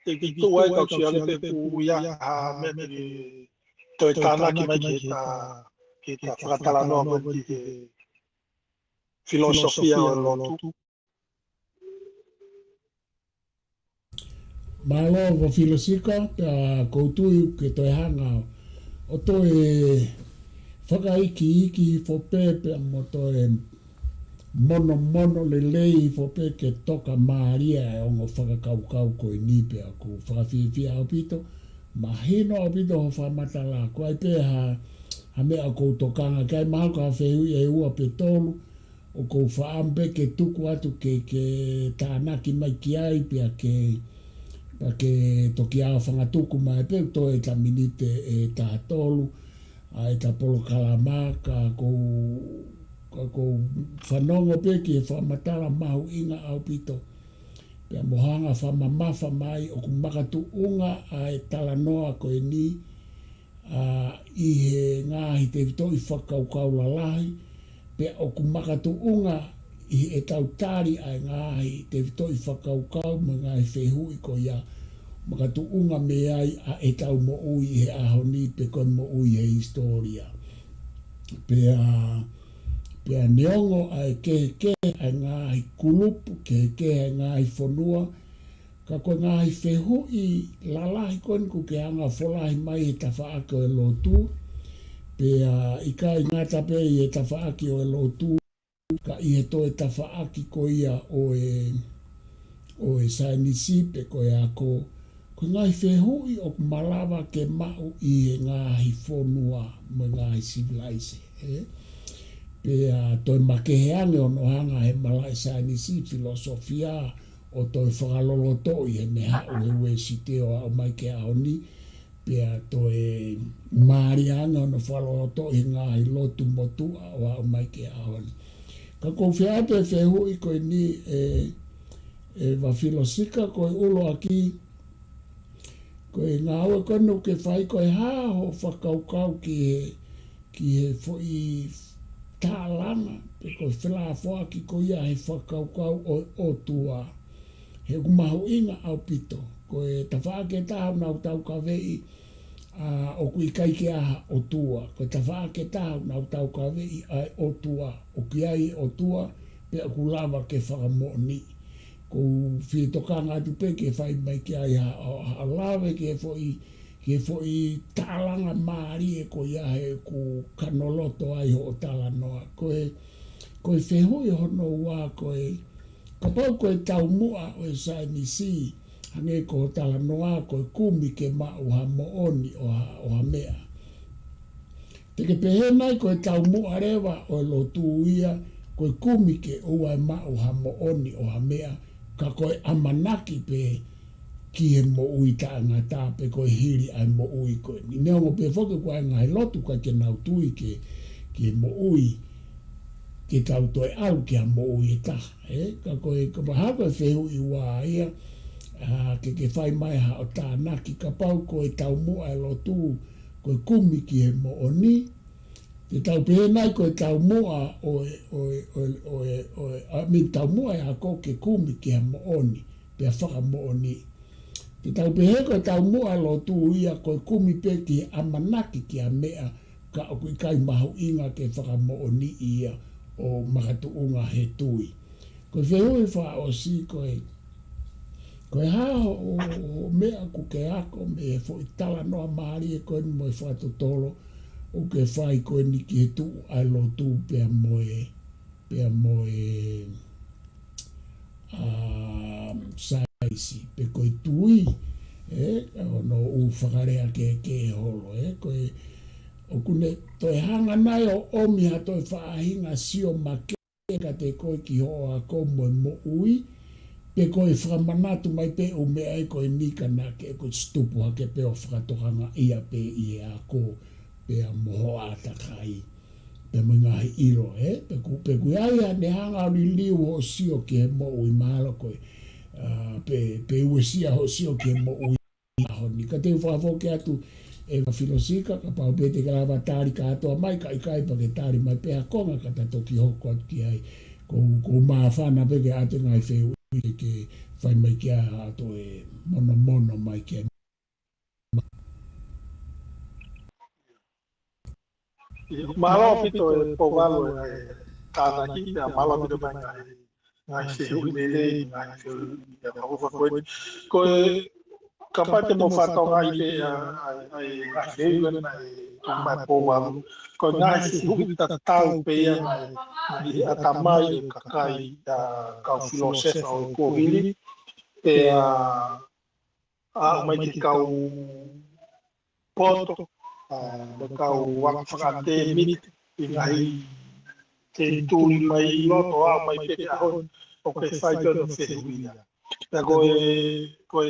te ki tu ai kau siale pe puia a mea ki toi tāna ki mai ki ta whakatala noa koe ki he filosofia o lotu. Malo wa filosika pe koutui ke toi hanga o toi whakaiki iki fo pepe mo toi mono le lei fo pe ke toka maria e ongo whakakau koe ni pe ako whakawhiwhia au pito ma hino au pito ho whamatala ko ai pe ha mea koutokanga kai maho ka whehui e ua pe tolu o kou whaambe ke tuku atu ke tānaki mai ki ai pe ke toki a whangatuku mai pe to e ta minite e ta tolu a e ta polo kalamaka ko whanongo pe ki e whamatala mahu inga au pito pe mohanga whamamafa mai o kumakatu unga a e tala noa ko e ni i he ngahi te vitoi whakaukau lalahi pe o kumakatu unga i e tautari ai ngahi te vitoi whakaukau ma ngai whehui ko ia makatu unga me ai a e tau mo ui he ahoni pe kon mo ui he historia pe a neongo ai ke ai ngahi kulupu ke ai ngahi whanua ka koe ngahi whehui lalahi kon ku ke anga wholahi mai he tawhaaka e lotu pe i kai ngata pe i he tawhaaki o e lotu ka i he to e tawhaaki ko ia o e sainisi pe ko e ako ko ngai whehui o malawa ke mau i he ngahi whonua mo ngahi civilise pe toi makeheane o nohanga he malai sainisi filosofia o toi whakaloloto i he meha o he ue si te o mai ke aoni pia toi marianga no whakaloloto i ngā i lotu motua o mai ke aoni. Ka kou whiato e whehu i koe ni e wawhilosika koe ulo aki koe ngā ue konu ke whai koe haho whakaukau ki he fwoi tālanga pe koe whelawhoa ki koe ia he whakaukau o tua he umahu inga au pito koe tawhaake tahu nau tau ka vei o kui kaike aha o tua koe tawhaake tahu nau tau ka vei ai o tua o ki ai o tua pe a kulawa ke whakamoni ko whitokanga tu pe ke whai mai ki ai ha lawe ke foi tālanga maari e ko ia he ku kanoloto ai ho tālanoa koe whehui hono wā koe ka pau koe tau mua o e sainisi hange ko tālanoa koe kumi ke mau ha mooni o ha mea te ke pehenai koe tau mua rewa o lo tuia koe kumi ke ua mau ha mooni o ha mea ka koe amanaki pe ki he mo ui ta ngata pe koe hiri ai mo ui koe. Ni neo mo pe foke koe ngai lotu ka ke nau tui ke mo ui ke tau toi au ki a mo ui ta. Ka koe ka maha koe whehu i wā ia ke whai mai ha o tā naki ka pau koe tau mua e lotu koe kumi ki he mo oni. Te tau pehenai koe tau mua min tau mua e a ko ke kumi ki he mo oni pe a whaka mo oni. Te tau pehe koe tau mua lo tu ia koe kumi pe ki amanaki ki a mea ka o kui kai mahu inga ke whaka mo o ni ia o makatu unga he tui. Koe whehui wha o si koe haho o mea ku ke ako me e fo i tala noa maari e koe ni mo e whato tolo o ke whai koe ni ki he tu ai lo tu pea mo e saisi pe koe tui no u whakarea ke holo koe o kune toi hanga nai o omiha toi whaahinga sio make ka te koe ki hoa ko mo ui pe koe whakamanatu mai pe o mea e koe nika na ke koe stupu hake pe o whakatohanga ia pe i a ko pe a moho atakai pe mga iro pe koe aia ne hanga ni liu o sio ke mo ui mahalo koe pe uesia ho sio ke mo ui honi ka te whaafoke atu e mawhilosika ka pao pe te karawa tāri ka atoa mai ka ikai pa ke tāri mai pe hakonga ka ta toki hoko atu ki ai ko maa whana pe ke ate ngai wheu ke whai mai kia ato e mono mai kia malo pito e povalo e tāna ki a malo pito mai ngai wheu lele ngai wheu e haufa koe kapai te mo whakau ngai te ai wheu ngai mai povalo koe ngai wheu ta tau pea ngai a tamai e kakai kau filosefa o kōhiri e a mai te kau poto me kau whakate miti i ngai te tūri mai i loto a mai pete ahon o ke whaitono whehuia. Pea koe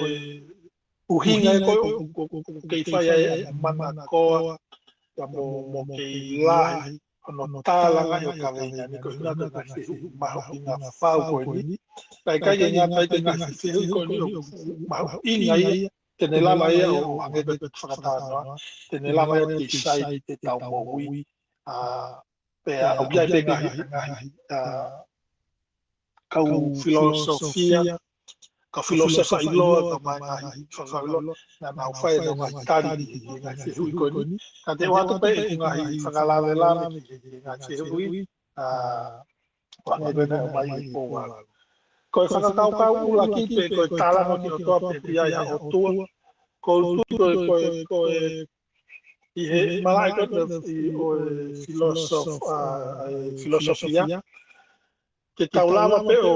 uhinga e koe kei whai ai mana koa ka mo kei lahi ono tālanga i o ka reina ni koe hinga koe whehu maho i ngā whau koe ni. Kai kai e ngā tai te ngā whehu koe ni o maho inga ia tene lama ia o hange koe whakatānoa. Tene lama ia te sai te tau mohui pea au biai pe ngahi kau filosofia ka filosofa i loa ka mai ngahi whakaulo na nau whai na ngahi tari i ngahi whehui koe ni ka te watu pe e ngahi whakalawe lana i ngahi whehui whange bena o mai i pōwala koe whakakaukau ula ki pe koe tālano ki o toa pe pia ia o tua koe tuto koe i he malai koe i o filosofia ke taulawa pe o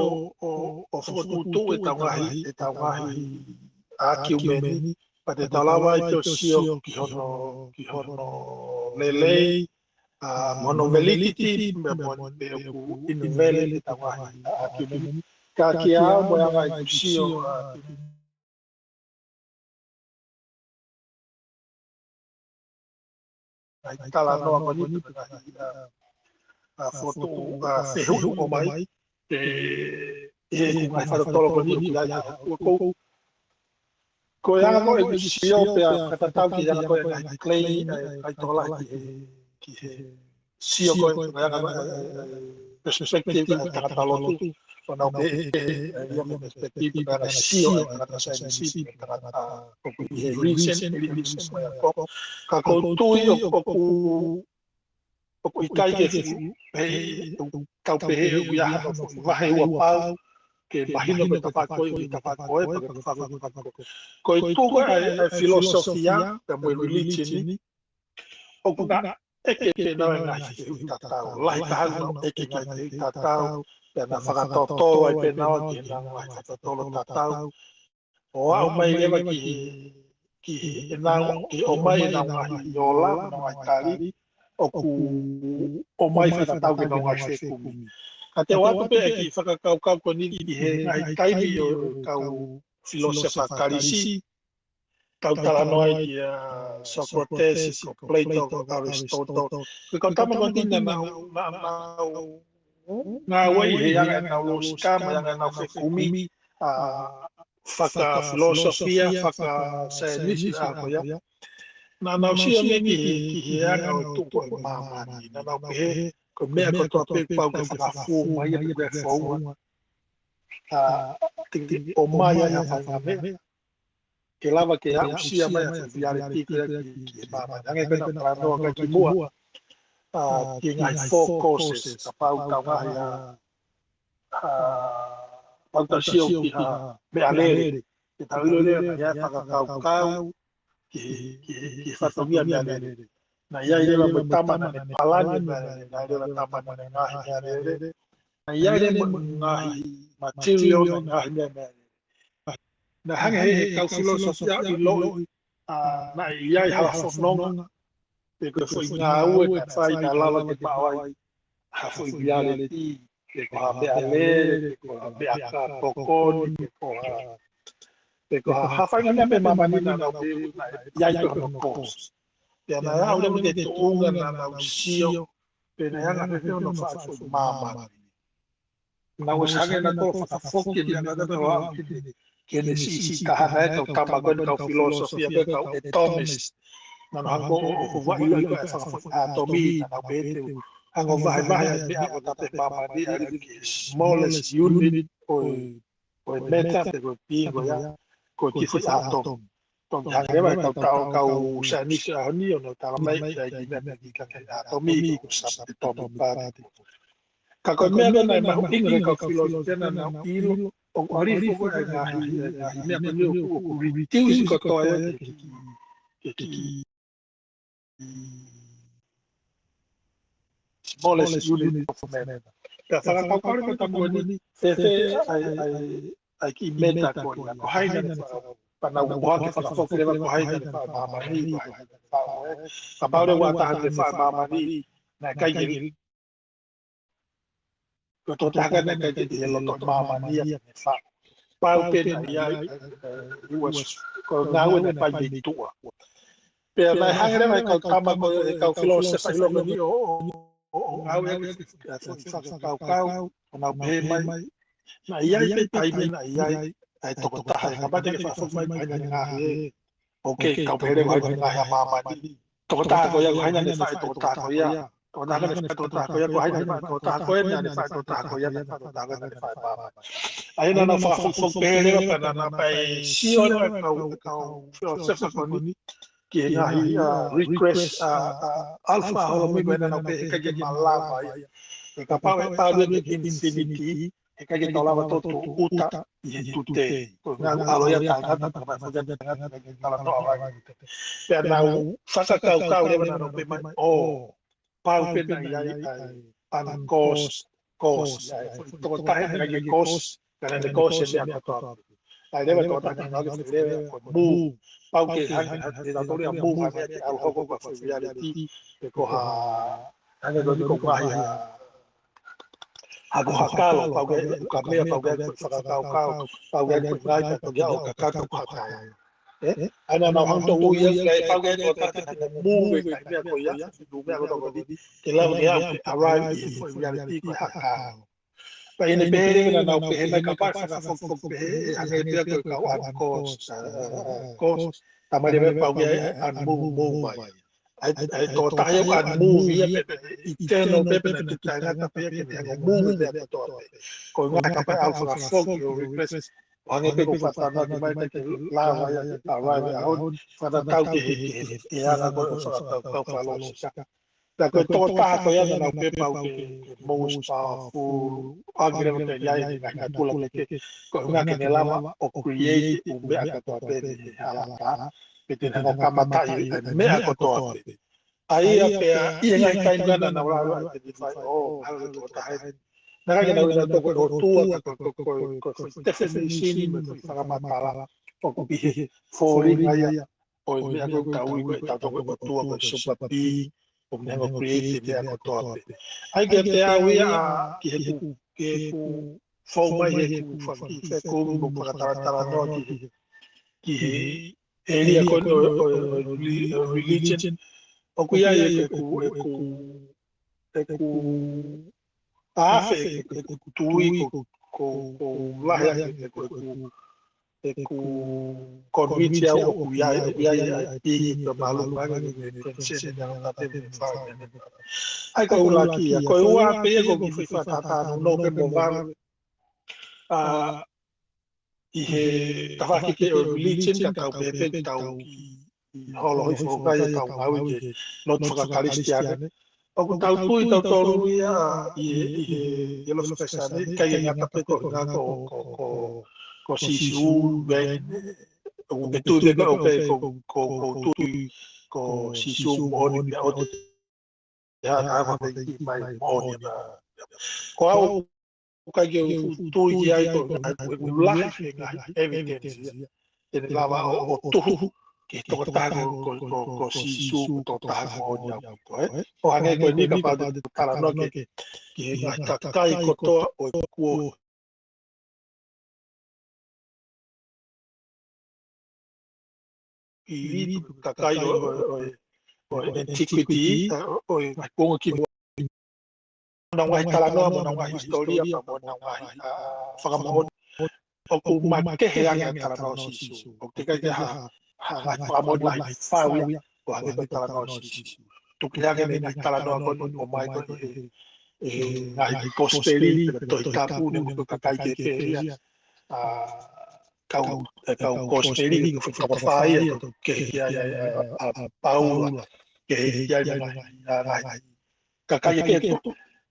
whakutu e taungahi a kiumeni pa te taulawa i te o sio ki hono lelei mono velititi me mon pe o ku inuvele te taungahi a kiumeni Kakia mo yang ai kusio ai tala no ngoni foto fehu o mai e mai fa tolo ngoni o lai ko yang mo e kusio pe kata tau ki yang ko ai clay ai tola ki sio ko yang perspective kata lotu Quando io mi perspective per sio per la sensi per la recent ka ko tu io ko ikai ke ka pe ya va he wa pa que imagino que tapa ko ko tu ko filosofia per mo religion o ka e ke na tatao lai ka no e ke tatao na whakatoto ai penao ki na mai whakatolo tatau. O au mai lewa ki o mai na ngahi o la na mai tari o mai whakatau ki na ngai whekumi. Ka te watu pe ki whakakaukau ko ni ki he ngai taimi o kau filosofa karisi. Kau tala noai ki Socrates, ko Plato, ko Aristotle. Kau tama ko tina na nga wai he yang na lo skama yang na fekumi faka filosofia faka sainisi ko ya na si yang ki yang tu ko mama ni na pe ko me ko to pe pa ko faka fu mai ya pe fu ting o mai ya fa me que lava que a usia mai ya reality ki mama yang e na plano ka ki mua ki ngai focus kapau ka ya pagtasio ki ha me alere ki tawilo le ya kau ki fatomia me alere na ya ile ba tama na palani na ile ba tama na ngahi me alere na ya ile ngahi material na ngahi me alere na hange he kau filosofia i lo na ya ha fononga pe ko foi nga ue na fai na lava ke pawai ha foi reality ke ko ha be ale ko ha be aka pokoni ko ha fai na me mama ni na no pe ya ko no post pe na ya ule ke tunga na usio pe na ya na pe no fa foi mama na o sangue na to fa foki ni na da wa que necessita carregar o tabaco da filosofia da economist na hango o vai a tomi na bete hango vai me a ta pe mama ni smallest unit o meta te go pingo ya ko ki foi atom tom ya va ka usa ni sa ni no ta mai ya ni ka atomi ko sa atom pa ka ko me na ma inga ka filosofia na ilo o ari fo na me ko ni o reviews ko to ya ki smallest unit of man. Ka whakakaukare ko tamu ni, ai ki meta ko ni, ko haina ne pana uha ke whakafokere wa ko haina ne whaamamani, ka baure wa taha ne whaamamani, na kai ke ko to taka na kai ke he loto mamani ne wha. Pau pena ia ko ngawe ne pai me tua. Pea mai hangere mai kau kama kau filosofa ilo ni au kau na pe mai na ia pe tai na ia ai to ta ka ba te fa fo mai mai na he okay kau pere mai na ya mama ni to ta ko ya hai na ne fa to ta ko ya to na ne fa to ta ko ya ko hai na to ta ko ya ne fa to ta ko ya na to ta ko ne fa mama ai na fa fo pere pa na pa si o kau filosofa ko ni que na request alpha holo mi bena na pe ka ge malava e ka pa de infinity e ka ge tola to uta e tutte na alo ya ta na pa fa ja na ge tala to ava pe na fa ka le bena no pe mai o pa pe na ya an cost to ta na ge cost kana de cost ya ka to ai deve to ta na ge deve bu pau ke han de la toria mu ha ke al hogo ko reality ke ko ha ane do ko ha hago hakalo pauge kamea pauge whakakau pauge ngai pauge o kakato hakaya ana na hanto uia ngai pauge o tata na move kai mea ko ia du mea ko ko di ke la ni au arrive in for reality ko hakao pa ine pere na na pe na ka pa fa pe ane pe ko ka an cost tamare be pauge an move mai ai to tayo an move ia pe iteno pe pe na tanga ta pe ke na move de to ko nga ka pa au fa yo request wange pe ko fa na di mai ke la wa ya arrive a hon fa na tau ke ana ko fa lo sika ta ko to ta ko ya na pe pau ke most powerful agreement pe ya ni ka kula ke ko nga ke ne lava o create u me aka to pe ala ka pe te na ka mata me aka to pe ai a pe i nga ka ngana na wala identify oh ala to ta naka ke na to ko tua ko definition me ko fa mata o ko bi falling aya o me aka ka u ko ta to ko tua ko super big o me aka create me aka to pe ai ke pe a we a ke ku forma he ku fa ki fe ko mo fa ta no ki area ko religion o ku ya e ku afe ku tui ko la ya ku convitia o ku ya pi to malu ba ke se na ta te fa ai ko la ki ko wa pe ko ki fa ta no ke mo va i he ta fa ki ke religion ka pe ta ki holo fo ga ya ta ma wi ke not fa kristiane o ko tau tui tau toru ia i lo fekasane kai nga tape ko nga ko sisu ben o betu de ko ko tui ko sisu moni ya o ya na ma pe ki mai moni na ko au ka ge tui ya ko la nga evidence en lava o tu ke to tago ko sisu to tago onya ko o ane ko ni ka pa para no ke nga kai ko to o ko i ka kai o antiquity o ko ki na wa tala no mo na wa historia pa mo na wa fa mo o ku ma ke he nga tala no sisu o te ka ha ha mo la fa wi o ane ko tala no sisu tu kira ke na tala no ko o mai ko ngai posteri to tapu ne ko ka kai ke ya kau posteri ko fa fa ya ke ya paula ke ya ngai ka kai ke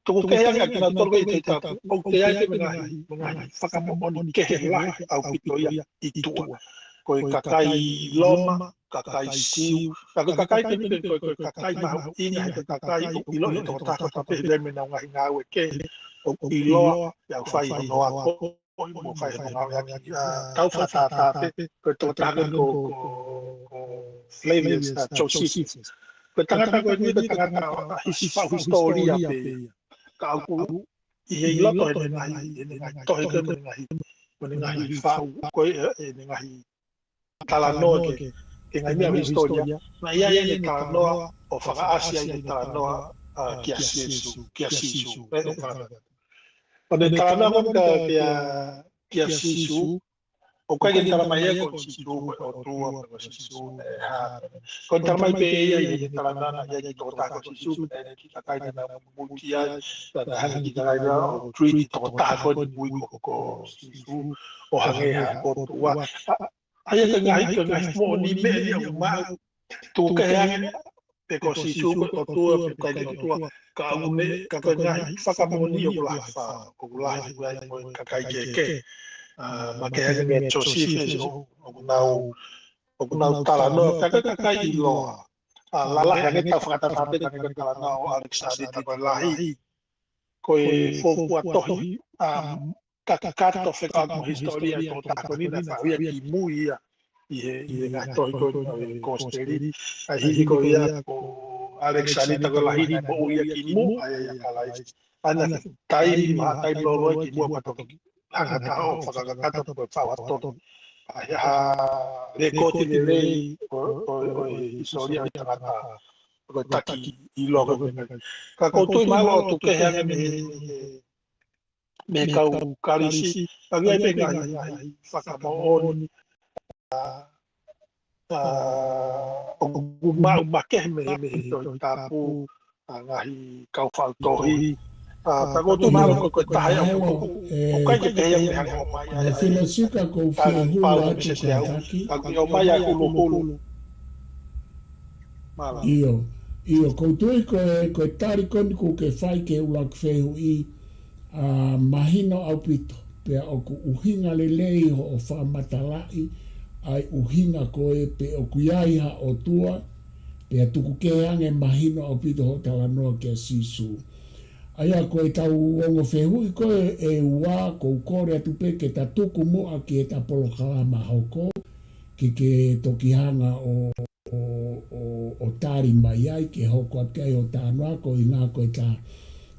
to ko ke ya ka na to ko te tapu o ke ya ke ngai fa ka mo ke la au pito ya itu ko kakai loma kakai siu kakai ke ko kakai ma ini ha kakai ilo to ta ta pe le me na ngai nga we ke o ilo ya fai no a ko mo fai no a ya tau fa ta pe ko to ta ko flavors chosi ko tanga ko ni ko tanga historia pe ka ku i ilo to ngai to ke ngai fa ko ngai tala noa ke ngai mea historia na ia ni tala noa o whaka Asia i tala noa kia sisu o ne tala noa konta kia sisu o kai ke tala mai e kon sisu o tua ko sisu ko tala mai pe ia i tala nana ia i tō tāko sisu e ki ka kai nana mukia ta hangi ki kai nana o treat tō tāko ni mui ko sisu o hangeha o tua ai ka ngai mo ni me ni o ma tu ka ya pe ko si su ko tu pe ka tu ka une ka ngai fa ka mo ni o la fa o la mo ka kai ke ma ke ya me cho si fe o na tala no ka kai lo la ya ne ta fa ta pe ka tala no Alexander ta la hi ko fo to ka to fe ka mo historia to ta ko ni na fa ya ki muy i nga to ko steri ai hi ko ya ko Alexander ko la hi mo ya ki mo ai ya ka la ana tai ma tai lolo ki mua patoki anga ta o whakakata po whawatoto ha rekoti le rei o historia o tangata o taki I logo ka koutou malo tu ke hanga me kau karisi ka ngai pe ngai whakamaoni o ma ke me to tapu ngahi kau whautohi ta koutou malo ko tahe o kai ke hea me hanga o mai a filosika ko fia hulu atu ka taki o mai a hulu Io koutui ko tari koni ko ke whai ke ulak whehu I mahino au pito. Pea o ku uhinga le lei ho o whamatalai ai uhinga koe pe o kuyaiha o tua pea tuku ke ange mahino au pito ho tala noa ke sisu. Aia koe tau ongo whehu I koe e ua kou kore atu pe ke ta tuku moa ki e ta polo kalama hoko ki ke tokihanga o tari mai ai ke hoko ake ai o tānoa ko I ngā koe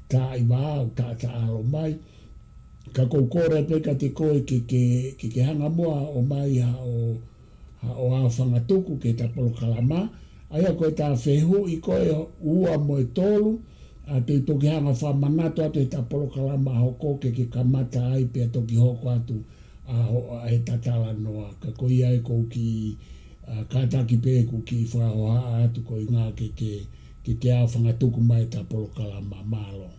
tā iwa o tā alo mai. Ka koukore pe ka te koe ke hanga moa o mai ha o ao whangatuku ke ta polo kalama. Aia koe tā whehu I koe ua mo e tolu a te toki hanga whamanato atu e ta polo kalama hoko ke kamata ai pe toki hoko atu a e tatala noa. Ka koe ai kou ki kātaki pē ku ki whaoha atu ko I ngā ke ao whangatuku mai ta polo kalama malo.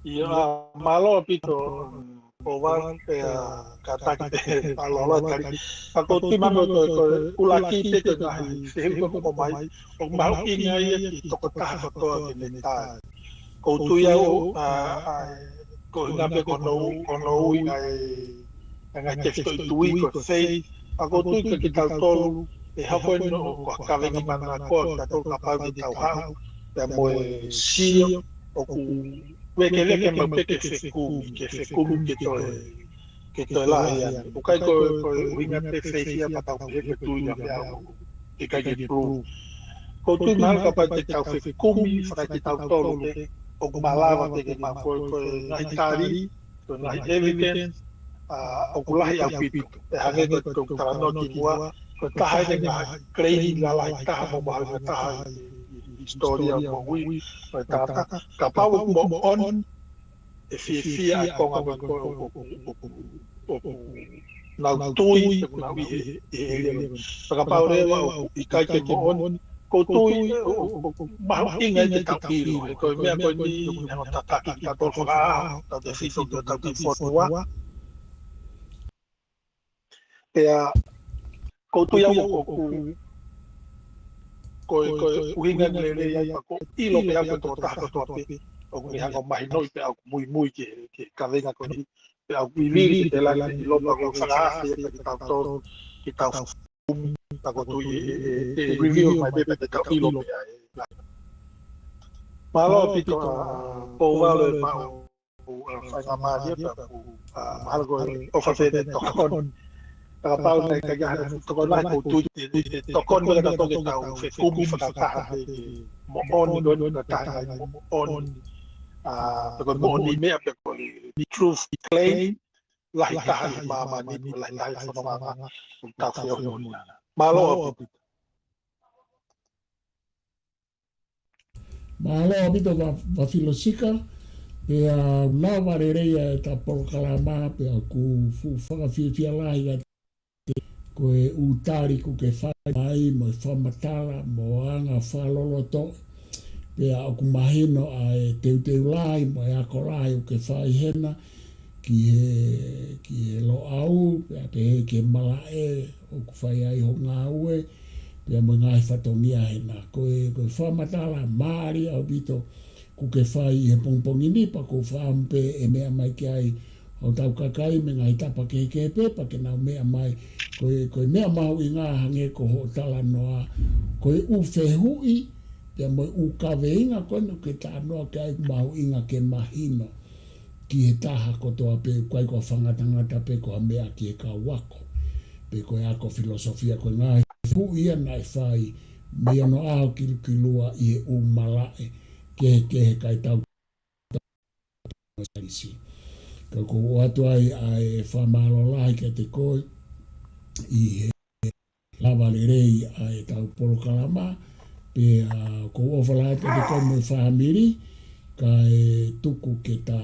Ia malo pito o wang pe kātaki pē alola kari. Ako timamo ko ulaki te te ngahi whihu ko mai o mau inga ia ki toko taha kotoa ki me tāi. Ko tuia o ko hinga pe kono ui ngai te whito I tui ko sei ako tui ka ki tau tolu e hako e no o kawengi mana koa ka tolu ka pau ki tau hau pe moe sio o ku weke leke ma peke whekumi ke toi lahi ane. O kai ko uhinga pe whehia pa tau heke tui a pe au ke kai ke pru. Ko tui maha ka pau te tau whekumi whakai ki tau tolu pe o ku malawa te ke ma koe ngahi tari ko ngahi evidence o ku lahi au pitu. E hange ko tarano ki mua ko taha e ngā kreini la lahi taha mo maha ka taha historia mo hui ko tata ka pau mo on e fia ai konga ko nau tui ko nau e ka pau rewa I kai ke mo on ko tui mahu inga te tapiru ko mea ko ni tata ki ka tol whaka ta te fito te tau fotua pea ko tui au ko uhinga le ai ko ilo pe au to ta to pe o ni hanga mai noi pe au muy ke kavenga ko ni pe au viviri te la lo ko fanga ke tau ta ko tu review mai pe te ka ilo pe ai malo pito po vale ma o fanga ma dia pa algo o fa fe to kon kapal na kaya to ko na ko tu to kon ko ta to ke tau fe kumi fa ta mo on don na ta mo on to ko mo ni me pe ko ni truth claim la ta ma ni la ta fa ma ta fe o ni malo abito va filosika pe la varerea ta por kalama pe ku fu fa fia la ko e utari ko ke whai mai mo whamatala mo anga whaloloto pe a ku mahino a e teu lai mo e ako lai o ke whai hena ki e lo au pe a te he ke mala o ku whai ai ho ngā ue pe a mo ngai whatongia hena ko e whamatala maari au bito ku ke whai he pongpongi nipa ko whaampe e mea mai ki ai o tau kakai me ngai tapa ke pepa ke nau mea mai ko mea mau I ngā hange ko ho tala noa ko u whehui pia mo u kawe inga kono ke tā noa ke ai mau inga ke mahino ki he taha ko toa pe koe ko whangatangata pe ko mea ki e ka wako pe ko ako filosofia ko ngā hui ia nai whai mea no ao kilukilua I e umalae kehe kai tau masalisi. Ka ko atu ai whamalo lahi ke te koe i he lava le rei ai tau polokalama pe ko ofala ke te koe mo whamiri ka tuku ke ta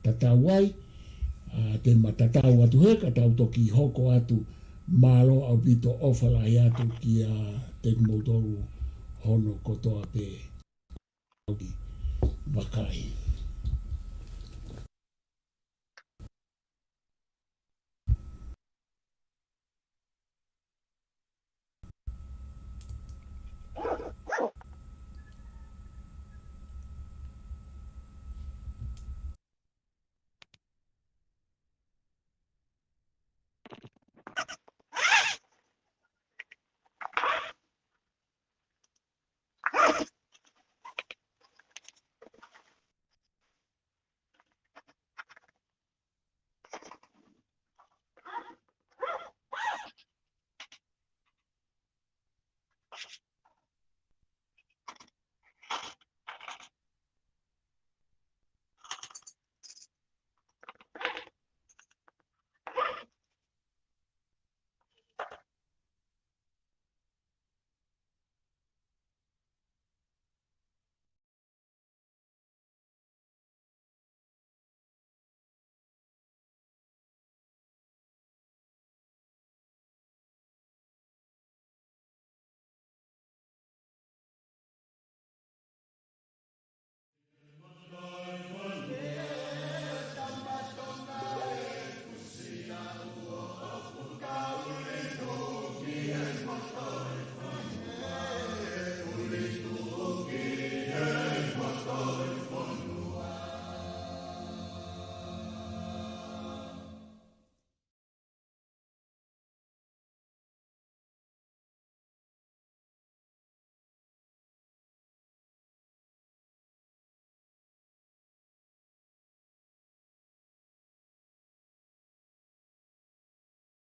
tatawai te matatau atu he ka tau toki hoko atu malo au pito ofala i atu ki a te motoru hono kotoa pe wakai.